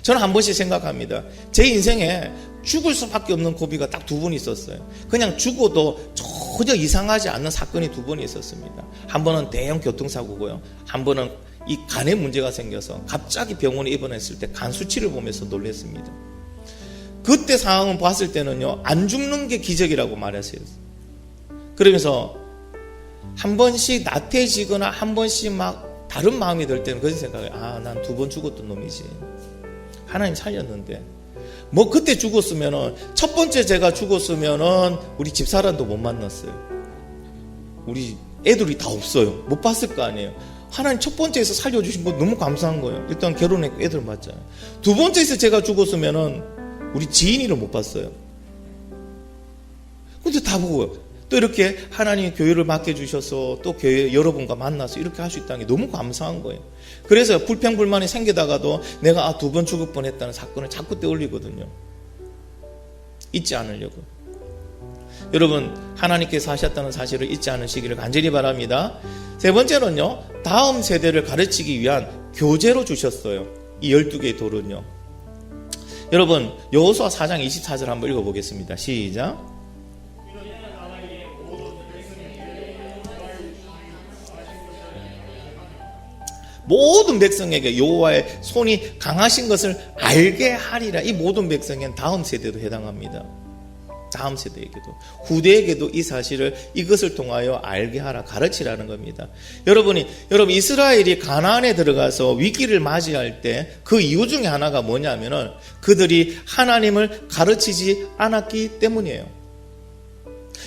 저는 한 번씩 생각합니다. 제 인생에 죽을 수밖에 없는 고비가 딱 두 번 있었어요. 그냥 죽어도 전혀 이상하지 않는 사건이 두 번 있었습니다. 한 번은 대형 교통사고고요. 한 번은 이 간에 문제가 생겨서 갑자기 병원에 입원했을 때 간 수치를 보면서 놀랐습니다. 그때 상황을 봤을 때는요, 안 죽는 게 기적이라고 말했어요. 그러면서 한 번씩 나태해지거나 한 번씩 막 다른 마음이 들 때는 그런 생각을, 난 2번 죽었던 놈이지. 하나님 살렸는데. 뭐 그때 죽었으면은, 첫 번째 제가 죽었으면은 우리 집사람도 못 만났어요. 우리 애들이 다 없어요. 못 봤을 거 아니에요. 하나님 첫 번째에서 살려주신 거 너무 감사한 거예요. 일단 결혼했고 애들 맞잖아요. 2번째에서 제가 죽었으면은 우리 지인이를 못 봤어요. 근데 다 보고 또 이렇게 하나님 교회를 맡겨주셔서 또 교회 여러분과 만나서 이렇게 할 수 있다는 게 너무 감사한 거예요. 그래서 불평불만이 생기다가도 내가 2번 죽을 뻔했다는 사건을 자꾸 떠올리거든요. 잊지 않으려고. 여러분, 하나님께서 하셨다는 사실을 잊지 않으시기를 간절히 바랍니다. 세 번째는요, 다음 세대를 가르치기 위한 교재로 주셨어요. 이 12개의 돌은요. 여러분, 여호수아 4장 24절 한번 읽어보겠습니다. 시작. 모든 백성에게 여호와의 손이 강하신 것을 알게 하리라. 이 모든 백성에는 다음 세대도 해당합니다. 다음 세대에게도, 후대에게도 이 사실을, 이것을 통하여 알게 하라, 가르치라는 겁니다. 여러분 이스라엘이 가나안에 들어가서 위기를 맞이할 때 그 이유 중에 하나가 뭐냐면은 그들이 하나님을 가르치지 않았기 때문이에요.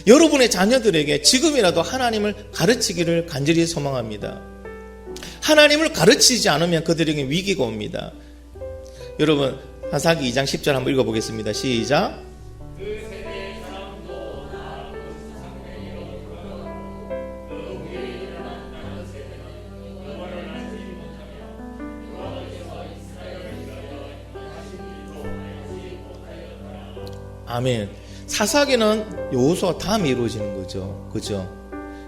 여러분의 자녀들에게 지금이라도 하나님을 가르치기를 간절히 소망합니다. 하나님을 가르치지 않으면 그들에게 위기가 옵니다. 여러분, 하사기 2장 10절 한번 읽어보겠습니다. 시작. 아멘. 사사기는 여호수아 다음에 이루어지는 거죠. 그죠?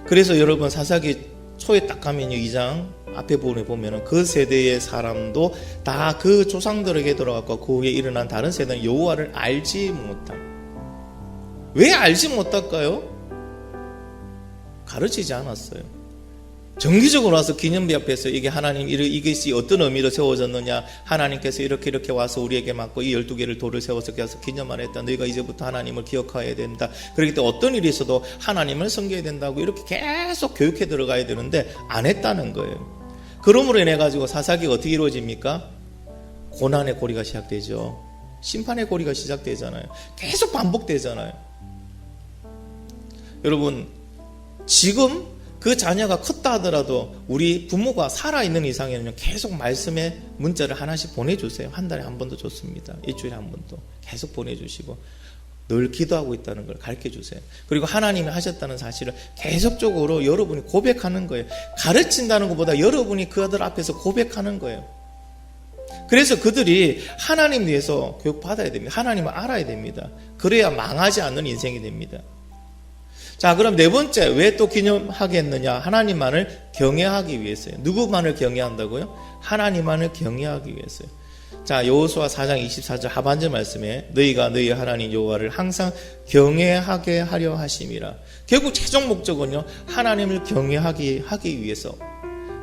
그래서 여러분, 사사기 초에 딱 가면요, 2장 앞에 보면은 그 세대의 사람도 다 그 조상들에게 돌아갔고 그 후에 일어난 다른 세대는 여호와를 알지 못함. 왜 알지 못할까요? 가르치지 않았어요. 정기적으로 와서 기념비 앞에서 이게 하나님 이것이 어떤 의미로 세워졌느냐, 하나님께서 이렇게 와서 우리에게 맡고 이 12개를 돌을 세워서 계속 기념하라 했다. 너희가 이제부터 하나님을 기억해야 된다. 그렇기 때문에 어떤 일이 있어도 하나님을 섬겨야 된다고 이렇게 계속 교육해 들어가야 되는데 안 했다는 거예요. 그러므로 인해 가지고 사사기가 어떻게 이루어집니까? 고난의 고리가 시작되죠. 심판의 고리가 시작되잖아요. 계속 반복되잖아요. 여러분, 지금 그 자녀가 컸다 하더라도 우리 부모가 살아있는 이상에는 계속 말씀의 문자를 하나씩 보내주세요. 한 달에 한 번도 좋습니다. 일주일에 한 번도 계속 보내주시고 늘 기도하고 있다는 걸 가르쳐주세요. 그리고 하나님이 하셨다는 사실을 계속적으로 여러분이 고백하는 거예요. 가르친다는 것보다 여러분이 그 아들 앞에서 고백하는 거예요. 그래서 그들이 하나님 위해서 교육받아야 됩니다. 하나님을 알아야 됩니다. 그래야 망하지 않는 인생이 됩니다. 자, 그럼 네 번째, 왜 또 기념하게 했느냐? 하나님만을 경외하기 위해서요. 누구만을 경외한다고요? 하나님만을 경외하기 위해서요. 자, 여호수아 4장 24절 하반절 말씀에 너희가 너희 하나님 여호와를 항상 경외하게 하려 하심이라. 결국 최종 목적은요, 하나님을 경외하기 위해서.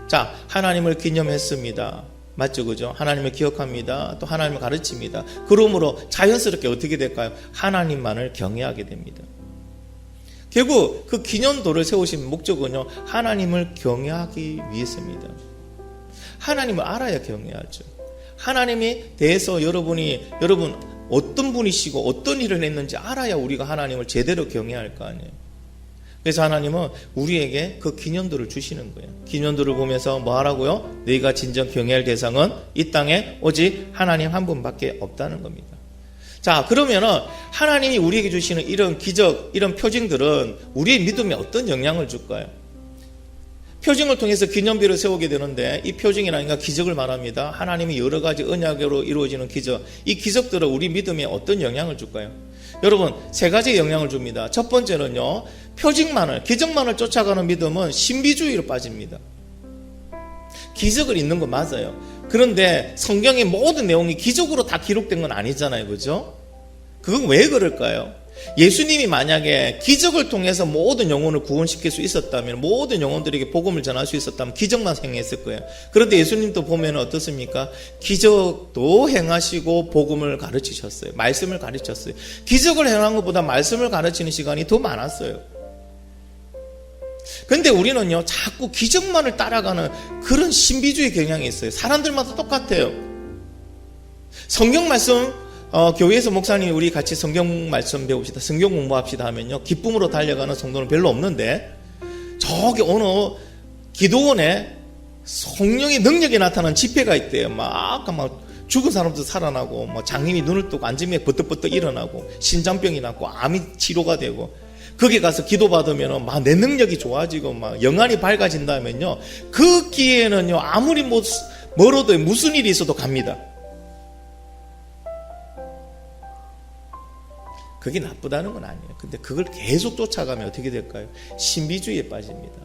자, 하나님을 기념했습니다. 맞죠, 그죠? 하나님을 기억합니다. 또 하나님을 가르칩니다. 그러므로 자연스럽게 어떻게 될까요? 하나님만을 경외하게 됩니다. 결국 그 기념도를 세우신 목적은요, 하나님을 경외하기 위해서입니다. 하나님을 알아야 경외하죠. 하나님에 대해서 여러분 어떤 분이시고 어떤 일을 했는지 알아야 우리가 하나님을 제대로 경외할 거 아니에요. 그래서 하나님은 우리에게 그 기념도를 주시는 거예요. 기념도를 보면서 뭐 하라고요? 너희가 진정 경외할 대상은 이 땅에 오직 하나님 한 분밖에 없다는 겁니다. 자, 그러면은 하나님이 우리에게 주시는 이런 기적, 이런 표징들은 우리의 믿음에 어떤 영향을 줄까요? 표징을 통해서 기념비를 세우게 되는데 이 표징이라니까 기적을 말합니다. 하나님이 여러 가지 언약으로 이루어지는 기적, 이 기적들은 우리 믿음에 어떤 영향을 줄까요? 여러분, 세 가지 영향을 줍니다. 첫 번째는요, 기적만을 쫓아가는 믿음은 신비주의로 빠집니다. 기적을 있는 거 맞아요. 그런데 성경의 모든 내용이 기적으로 다 기록된 건 아니잖아요. 그죠? 그건 왜 그럴까요? 예수님이 만약에 기적을 통해서 모든 영혼을 구원시킬 수 있었다면, 모든 영혼들에게 복음을 전할 수 있었다면 기적만 행했을 거예요. 그런데 예수님도 보면 어떻습니까? 기적도 행하시고 복음을 가르치셨어요. 말씀을 가르쳤어요. 기적을 행한 것보다 말씀을 가르치는 시간이 더 많았어요. 근데 우리는요, 자꾸 기적만을 따라가는 그런 신비주의 경향이 있어요. 사람들마다 똑같아요. 성경 말씀, 교회에서 목사님이 우리 같이 성경 말씀 배웁시다, 성경 공부합시다 하면요, 기쁨으로 달려가는 성도는 별로 없는데, 저기 어느 기도원에 성령의 능력이 나타나는 집회가 있대요. 막 죽은 사람도 살아나고, 장님이 눈을 뜨고 앉으면 버떡버떡 일어나고, 신장병이 낫고, 암이 치료가 되고, 거기 가서 기도받으면 막 내 능력이 좋아지고 막 영안이 밝아진다면요, 그 기회에는요, 아무리 멀어도 무슨 일이 있어도 갑니다. 그게 나쁘다는 건 아니에요. 근데 그걸 계속 쫓아가면 어떻게 될까요? 신비주의에 빠집니다.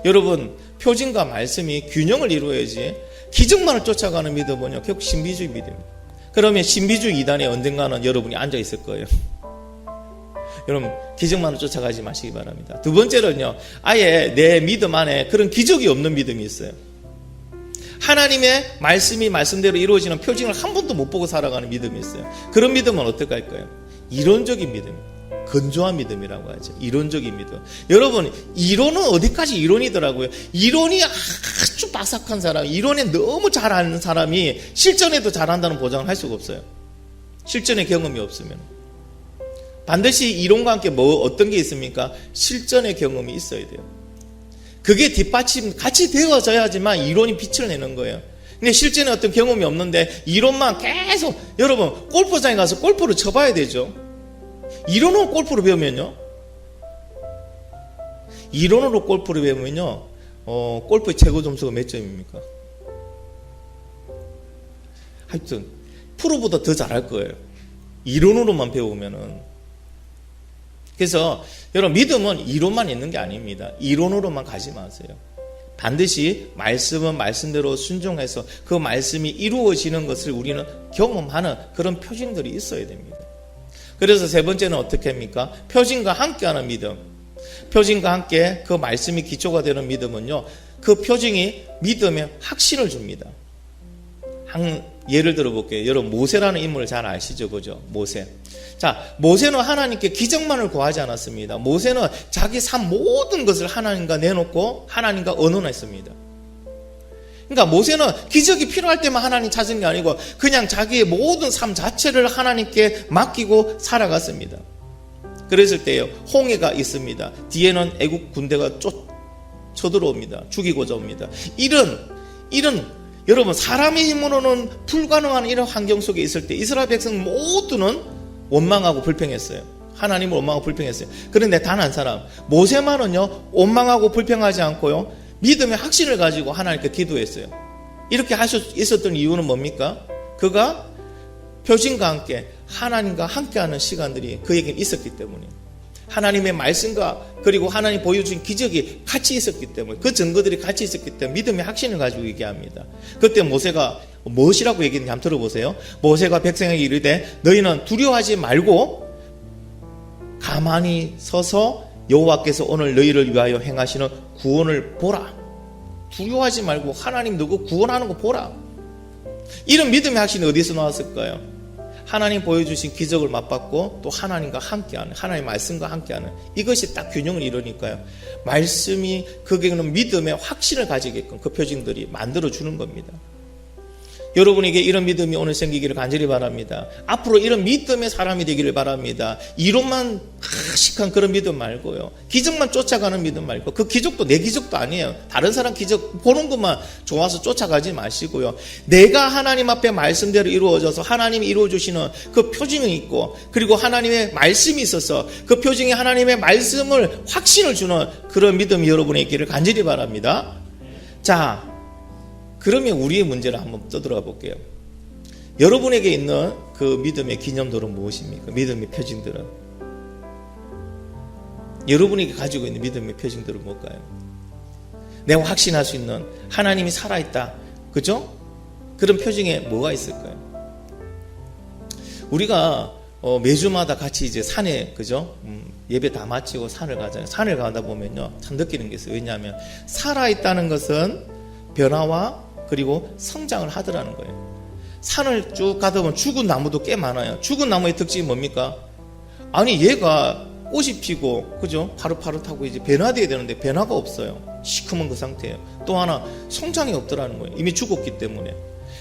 여러분, 표징과 말씀이 균형을 이루어야지, 기적만을 쫓아가는 믿음은요, 결국 신비주의 믿음입니다. 그러면 신비주의 이단에 언젠가는 여러분이 앉아 있을 거예요. 여러분, 기적만을 쫓아가지 마시기 바랍니다. 두 번째는요, 아예 내 믿음 안에 그런 기적이 없는 믿음이 있어요. 하나님의 말씀이 말씀대로 이루어지는 표징을 한 번도 못 보고 살아가는 믿음이 있어요. 그런 믿음은 어떻게 할까요? 이론적인 믿음, 건조한 믿음이라고 하죠. 이론적인 믿음. 여러분, 이론은 어디까지 이론이더라고요. 이론이 아주 바삭한 사람, 이론에 너무 잘 아는 사람이 실전에도 잘한다는 보장을 할 수가 없어요. 실전의 경험이 없으면. 반드시 이론과 함께 어떤 게 있습니까? 실전의 경험이 있어야 돼요. 그게 뒷받침 같이 되어져야지만 이론이 빛을 내는 거예요. 근데 실제는 어떤 경험이 없는데 이론만 계속, 여러분, 골프장에 가서 골프를 쳐봐야 되죠. 이론으로 골프를 배우면요, 골프의 최고 점수가 몇 점입니까? 하여튼 프로보다 더 잘할 거예요, 이론으로만 배우면은. 그래서 여러분, 믿음은 이론만 있는 게 아닙니다. 이론으로만 가지 마세요. 반드시 말씀은 말씀대로 순종해서 그 말씀이 이루어지는 것을 우리는 경험하는 그런 표징들이 있어야 됩니다. 그래서 세 번째는 어떻게 합니까? 표징과 함께하는 믿음. 표징과 함께 그 말씀이 기초가 되는 믿음은요, 그 표징이 믿음에 확신을 줍니다. 예를 들어 볼게요. 여러분, 모세라는 인물을 잘 아시죠? 그죠? 모세. 자, 모세는 하나님께 기적만을 구하지 않았습니다. 모세는 자기 삶 모든 것을 하나님과 내놓고 하나님과 언언했습니다. 그러니까 모세는 기적이 필요할 때만 하나님 찾은 게 아니고 그냥 자기의 모든 삶 자체를 하나님께 맡기고 살아갔습니다. 그랬을 때요, 홍해가 있습니다. 뒤에는 애국 군대가 쳐들어옵니다. 죽이고자 옵니다. 이런 여러분, 사람의 힘으로는 불가능한 이런 환경 속에 있을 때 이스라엘 백성 모두는 원망하고 불평했어요. 하나님을 원망하고 불평했어요. 그런데 단 한 사람, 모세만은요, 원망하고 불평하지 않고요, 믿음의 확신을 가지고 하나님께 기도했어요. 이렇게 할 수 있었던 이유는 뭡니까? 그가 표징과 함께 하나님과 함께하는 시간들이 그에게 있었기 때문에, 하나님의 말씀과 그리고 하나님 보여준 기적이 같이 있었기 때문에, 그 증거들이 같이 있었기 때문에 믿음의 확신을 가지고 얘기합니다. 그때 모세가 무엇이라고 얘기했는지 한번 들어보세요. 모세가 백성에게 이르되 너희는 두려워하지 말고 가만히 서서 여호와께서 오늘 너희를 위하여 행하시는 구원을 보라. 두려워하지 말고 하나님 누구 구원하는 거 보라. 이런 믿음의 확신이 어디서 나왔을까요? 하나님 보여주신 기적을 맛봤고 또 하나님과 함께하는, 하나님의 말씀과 함께하는, 이것이 딱 균형을 이루니까요, 말씀이 그게는 믿음의 확신을 가지게끔 그 표징들이 만들어주는 겁니다. 여러분에게 이런 믿음이 오늘 생기기를 간절히 바랍니다. 앞으로 이런 믿음의 사람이 되기를 바랍니다. 이론만 가식한 그런 믿음 말고요, 기적만 쫓아가는 믿음 말고, 그 기적도 내 기적도 아니에요. 다른 사람 기적 보는 것만 좋아서 쫓아가지 마시고요, 내가 하나님 앞에 말씀대로 이루어져서 하나님이 이루어주시는 그 표징이 있고, 그리고 하나님의 말씀이 있어서 그 표징이 하나님의 말씀을 확신을 주는 그런 믿음이 여러분에게 있기를 간절히 바랍니다. 자, 그러면 우리의 문제를 한번 떠들어가 볼게요. 여러분에게 있는 그 믿음의 기념들은 무엇입니까? 믿음의 표징들은, 여러분에게 가지고 있는 믿음의 표징들은 뭘까요? 내가 확신할 수 있는 하나님이 살아있다, 그죠? 그런 표징에 뭐가 있을까요? 우리가 매주마다 같이 이제 산에, 그죠? 예배 다 마치고 산을 가잖아요. 산을 가다 보면요, 참 느끼는 게 있어요. 왜냐하면 살아있다는 것은 변화와 그리고 성장을 하더라는 거예요. 산을 쭉 가다 보면 죽은 나무도 꽤 많아요. 죽은 나무의 특징이 뭡니까? 아니, 얘가 꽃이 피고, 그죠? 파릇파릇하고 이제 변화돼야 되는데 변화가 없어요. 시커먼 그 상태예요. 또 하나, 성장이 없더라는 거예요. 이미 죽었기 때문에.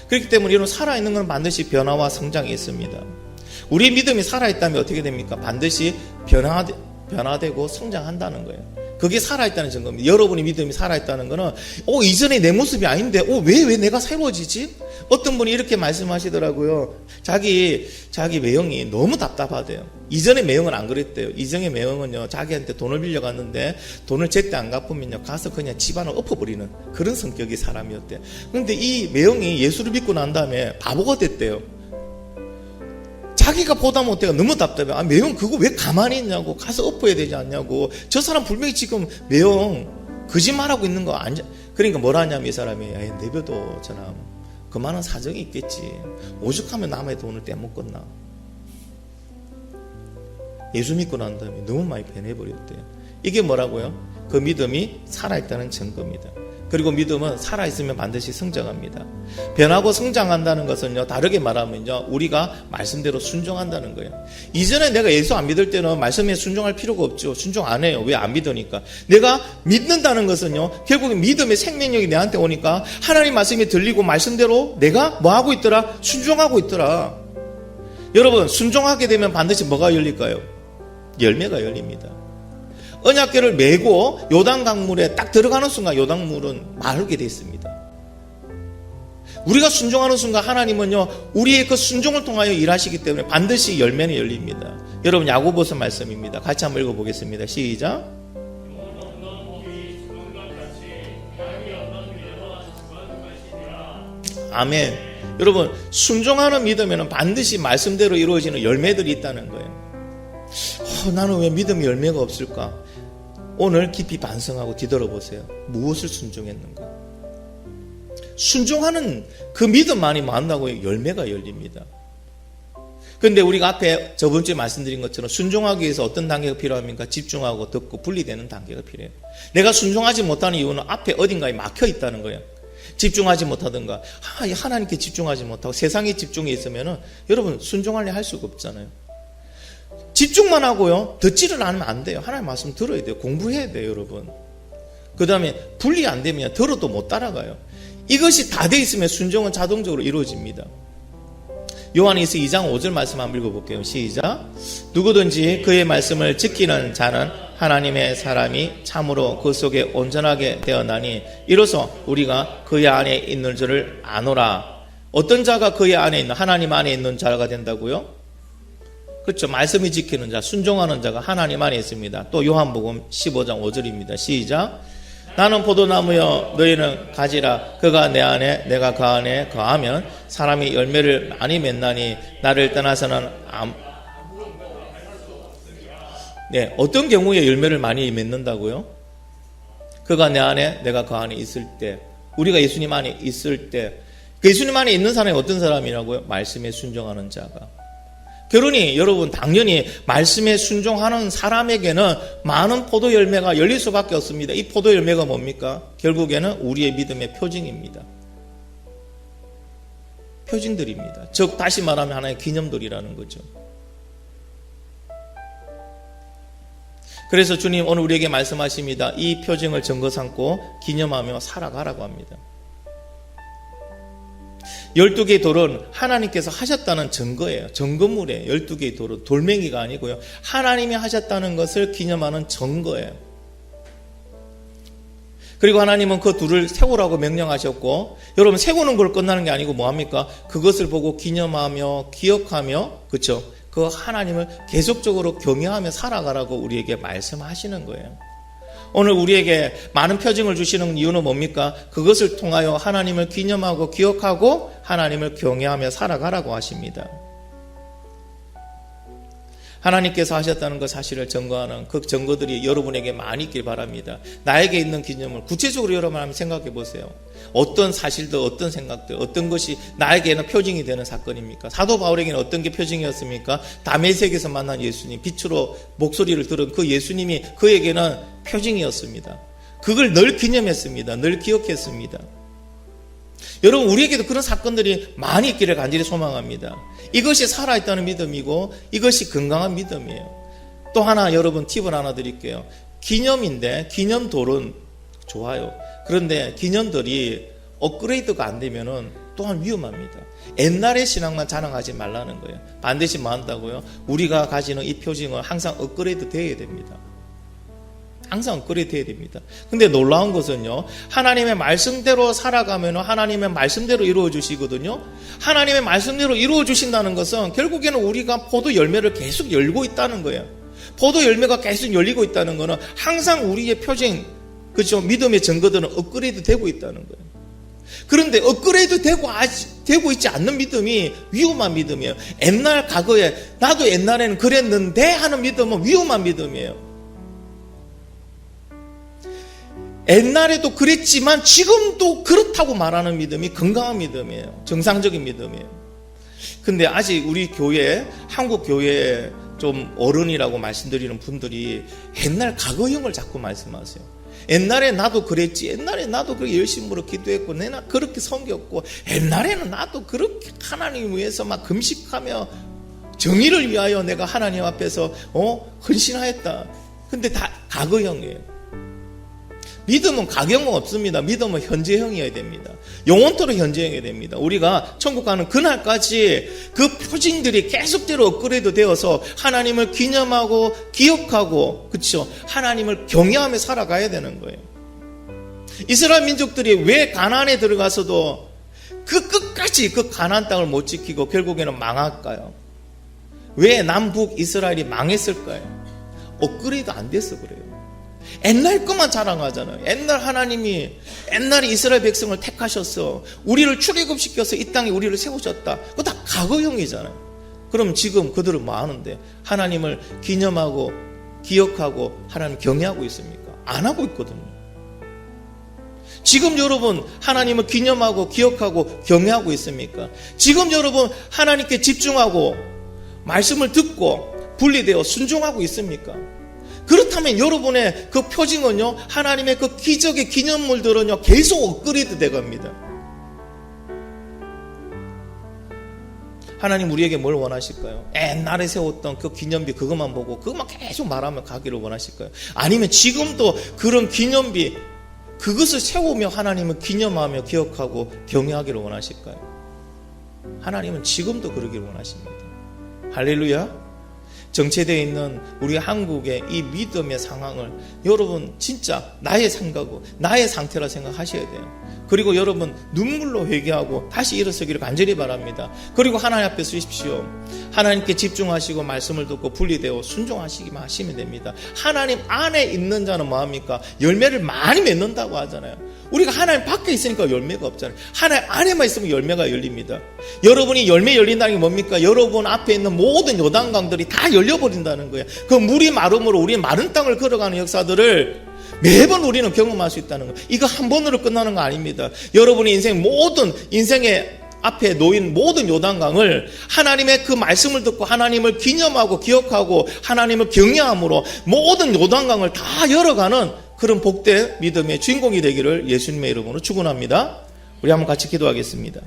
그렇기 때문에 이런 살아있는 건 반드시 변화와 성장이 있습니다. 우리의 믿음이 살아있다면 어떻게 됩니까? 반드시 변화되고 성장한다는 거예요. 그게 살아있다는 증거입니다. 여러분의 믿음이 살아있다는 거는 이전에 내 모습이 아닌데 왜 내가 새로워지지? 어떤 분이 이렇게 말씀하시더라고요. 자기 매형이 너무 답답하대요. 이전의 매형은 안 그랬대요. 이전의 매형은요, 자기한테 돈을 빌려갔는데 돈을 제때 안 갚으면요, 가서 그냥 집안을 엎어버리는 그런 성격의 사람이었대요. 그런데 이 매형이 예수를 믿고 난 다음에 바보가 됐대요. 자기가 보다 못해가 너무 답답해. 매형 그거 왜 가만히 있냐고, 가서 엎어야 되지 않냐고. 저 사람 분명히 지금 매형 거짓말하고 있는 거 아니야. 그러니까 뭐라 하냐면 이 사람이, 내버려 저놈, 그만한 사정이 있겠지. 오죽하면 남의 돈을 떼먹겠나. 예수 믿고 난 다음에 너무 많이 변해버렸대요. 이게 뭐라고요? 그 믿음이 살아있다는 증거입니다. 그리고 믿음은 살아있으면 반드시 성장합니다. 변하고 성장한다는 것은요, 다르게 말하면요, 우리가 말씀대로 순종한다는 거예요. 이전에 내가 예수 안 믿을 때는 말씀에 순종할 필요가 없죠. 순종 안 해요. 왜 안 믿으니까. 내가 믿는다는 것은요, 결국엔 믿음의 생명력이 내한테 오니까 하나님 말씀이 들리고 말씀대로 내가 뭐 하고 있더라? 순종하고 있더라. 여러분, 순종하게 되면 반드시 뭐가 열릴까요? 열매가 열립니다. 언약궤를 메고 요단강물에 딱 들어가는 순간 요단물은 마르게 되어 있습니다. 우리가 순종하는 순간 하나님은요, 우리의 그 순종을 통하여 일하시기 때문에 반드시 열매는 열립니다. 여러분, 야고보서 말씀입니다. 같이 한번 읽어보겠습니다. 시작. 아멘. 여러분, 순종하는 믿음에는 반드시 말씀대로 이루어지는 열매들이 있다는 거예요. 나는 왜 믿음의 열매가 없을까? 오늘 깊이 반성하고 뒤돌아보세요. 무엇을 순종했는가? 순종하는 그 믿음만이 만나고 열매가 열립니다. 그런데 우리가 앞에 저번 주에 말씀드린 것처럼 순종하기 위해서 어떤 단계가 필요합니까? 집중하고 듣고 분리되는 단계가 필요해요. 내가 순종하지 못하는 이유는 앞에 어딘가에 막혀 있다는 거예요. 집중하지 못하든가, 하나님께 집중하지 못하고 세상에 집중해 있으면은 여러분 순종하려 할 수가 없잖아요. 집중만 하고요, 듣지를 않으면 안 돼요. 하나님 말씀 들어야 돼요. 공부해야 돼요, 여러분. 그 다음에 분리 안 되면 들어도 못 따라가요. 이것이 다 돼 있으면 순종은 자동적으로 이루어집니다. 요한일서 2장 5절 말씀 한번 읽어볼게요. 시작. 누구든지 그의 말씀을 지키는 자는 하나님의 사람이 참으로 그 속에 온전하게 되었나니 이로써 우리가 그의 안에 있는 줄을 아노라. 어떤 자가 그의 안에 있는, 하나님 안에 있는 자가 된다고요? 그렇죠. 말씀이 지키는 자, 순종하는 자가 하나님 안에 있습니다. 또 요한복음 15장 5절입니다. 시작. 나는 포도나무여 너희는 가지라. 그가 내 안에 내가 그 안에 거하면 사람이 열매를 많이 맺나니 나를 떠나서는 어떤 경우에 열매를 많이 맺는다고요? 그가 내 안에 내가 그 안에 있을 때, 우리가 예수님 안에 있을 때, 그 예수님 안에 있는 사람이 어떤 사람이라고요? 말씀에 순종하는 자가. 그러니 여러분, 당연히 말씀에 순종하는 사람에게는 많은 포도 열매가 열릴 수밖에 없습니다. 이 포도 열매가 뭡니까? 결국에는 우리의 믿음의 표징입니다. 표징들입니다. 즉 다시 말하면 하나의 기념들이라는 거죠. 그래서 주님 오늘 우리에게 말씀하십니다. 이 표징을 증거 삼고 기념하며 살아가라고 합니다. 12개의 돌은 하나님께서 하셨다는 증거예요. 증거물이에요. 12개의 돌은 돌멩이가 아니고요. 하나님이 하셨다는 것을 기념하는 증거예요. 그리고 하나님은 그 둘을 세우라고 명령하셨고, 여러분 세우는 걸 끝나는 게 아니고 뭐합니까? 그것을 보고 기념하며 기억하며, 그렇죠? 그 하나님을 계속적으로 경외하며 살아가라고 우리에게 말씀하시는 거예요. 오늘 우리에게 많은 표징을 주시는 이유는 뭡니까? 그것을 통하여 하나님을 기념하고 기억하고 하나님을 경외하며 살아가라고 하십니다. 하나님께서 하셨다는 그 사실을 증거하는 그 증거들이 여러분에게 많이 있길 바랍니다. 나에게 있는 기념을 구체적으로 여러분 한번 생각해 보세요. 어떤 사실들, 어떤 생각들, 어떤 것이 나에게는 표징이 되는 사건입니까? 사도 바울에게는 어떤 게 표징이었습니까? 다메섹에서 만난 예수님, 빛으로 목소리를 들은 그 예수님이 그에게는 표징이었습니다. 그걸 늘 기념했습니다. 늘 기억했습니다. 여러분, 우리에게도 그런 사건들이 많이 있기를 간절히 소망합니다. 이것이 살아있다는 믿음이고 이것이 건강한 믿음이에요. 또 하나 여러분 팁을 하나 드릴게요. 기념인데 기념돌은 좋아요. 그런데 기념돌이 업그레이드가 안 되면은 또한 위험합니다. 옛날의 신앙만 자랑하지 말라는 거예요. 반드시 뭐 한다고요? 우리가 가지는 이 표징은 항상 업그레이드 되어야 됩니다. 항상 업그레이드 돼야 됩니다. 근데 놀라운 것은요, 하나님의 말씀대로 살아가면 하나님의 말씀대로 이루어 주시거든요. 하나님의 말씀대로 이루어 주신다는 것은 결국에는 우리가 포도 열매를 계속 열고 있다는 거예요. 포도 열매가 계속 열리고 있다는 것은 항상 우리의 표징, 그렇죠? 믿음의 증거들은 업그레이드 되고 있다는 거예요. 그런데 업그레이드 되고 있지 않는 믿음이 위험한 믿음이에요. 옛날 과거에 나도 옛날에는 그랬는데 하는 믿음은 위험한 믿음이에요. 옛날에도 그랬지만 지금도 그렇다고 말하는 믿음이 건강한 믿음이에요. 정상적인 믿음이에요. 근데 아직 우리 교회, 한국 교회에 좀 어른이라고 말씀드리는 분들이 옛날 과거형을 자꾸 말씀하세요. 옛날에 나도 그랬지, 옛날에 나도 그렇게 열심으로 기도했고, 내가 그렇게 섬겼고, 옛날에는 나도 그렇게 하나님 위해서 막 금식하며 정의를 위하여 내가 하나님 앞에서 헌신하였다. 근데 다 과거형이에요. 믿음은 가격은 없습니다. 믿음은 현재형이어야 됩니다. 영원토록 현재형이어야 됩니다. 우리가 천국 가는 그날까지 그 표징들이 계속대로 업그레이드 되어서 하나님을 기념하고 기억하고, 그렇죠? 하나님을 경외하며 살아가야 되는 거예요. 이스라엘 민족들이 왜 가나안에 들어가서도 그 끝까지 그 가나안 땅을 못 지키고 결국에는 망할까요? 왜 남북 이스라엘이 망했을까요? 업그레이드 안 돼서 그래요. 옛날 것만 자랑하잖아요. 옛날에 이스라엘 백성을 택하셔서 우리를 출애굽시켜서 이 땅에 우리를 세우셨다. 그거 다 과거형이잖아요. 그럼 지금 그들은 뭐 하는데? 하나님을 기념하고 기억하고 하나님 경외하고 있습니까? 안 하고 있거든요. 지금 여러분 하나님을 기념하고 기억하고 경외하고 있습니까? 지금 여러분 하나님께 집중하고 말씀을 듣고 분리되어 순종하고 있습니까? 그렇다면 여러분의 그 표징은요, 하나님의 그 기적의 기념물들은요, 계속 업그레이드 돼 갑니다. 하나님 우리에게 뭘 원하실까요? 옛날에 세웠던 그 기념비 그것만 보고 그것만 계속 말하며 가기를 원하실까요? 아니면 지금도 그런 기념비 그것을 세우며 하나님을 기념하며 기억하고 경외하기를 원하실까요? 하나님은 지금도 그러기를 원하십니다. 할렐루야. 정체되어 있는 우리 한국의 이 믿음의 상황을 여러분 진짜 나의 생각고 나의 상태라 생각하셔야 돼요. 그리고 여러분 눈물로 회개하고 다시 일어서기를 간절히 바랍니다. 그리고 하나님 앞에 서십시오. 하나님께 집중하시고 말씀을 듣고 분리되어 순종하시기만 하시면 됩니다. 하나님 안에 있는 자는 뭐합니까? 열매를 많이 맺는다고 하잖아요. 우리가 하나님 밖에 있으니까 열매가 없잖아요. 하나님 안에만 있으면 열매가 열립니다. 여러분이 열매 열린다는 게 뭡니까? 여러분 앞에 있는 모든 요단강들이 다 열려버린다는 거예요. 그 물이 마름으로 우리 마른 땅을 걸어가는 역사들을 매번 우리는 경험할 수 있다는 거예요. 이거 한 번으로 끝나는 거 아닙니다. 여러분의 인생의 앞에 놓인 모든 요단강을 하나님의 그 말씀을 듣고 하나님을 기념하고 기억하고 하나님을 경외함으로 모든 요단강을 다 열어가는 그런 복된 믿음의 주인공이 되기를 예수님의 이름으로 축원합니다. 우리 한번 같이 기도하겠습니다.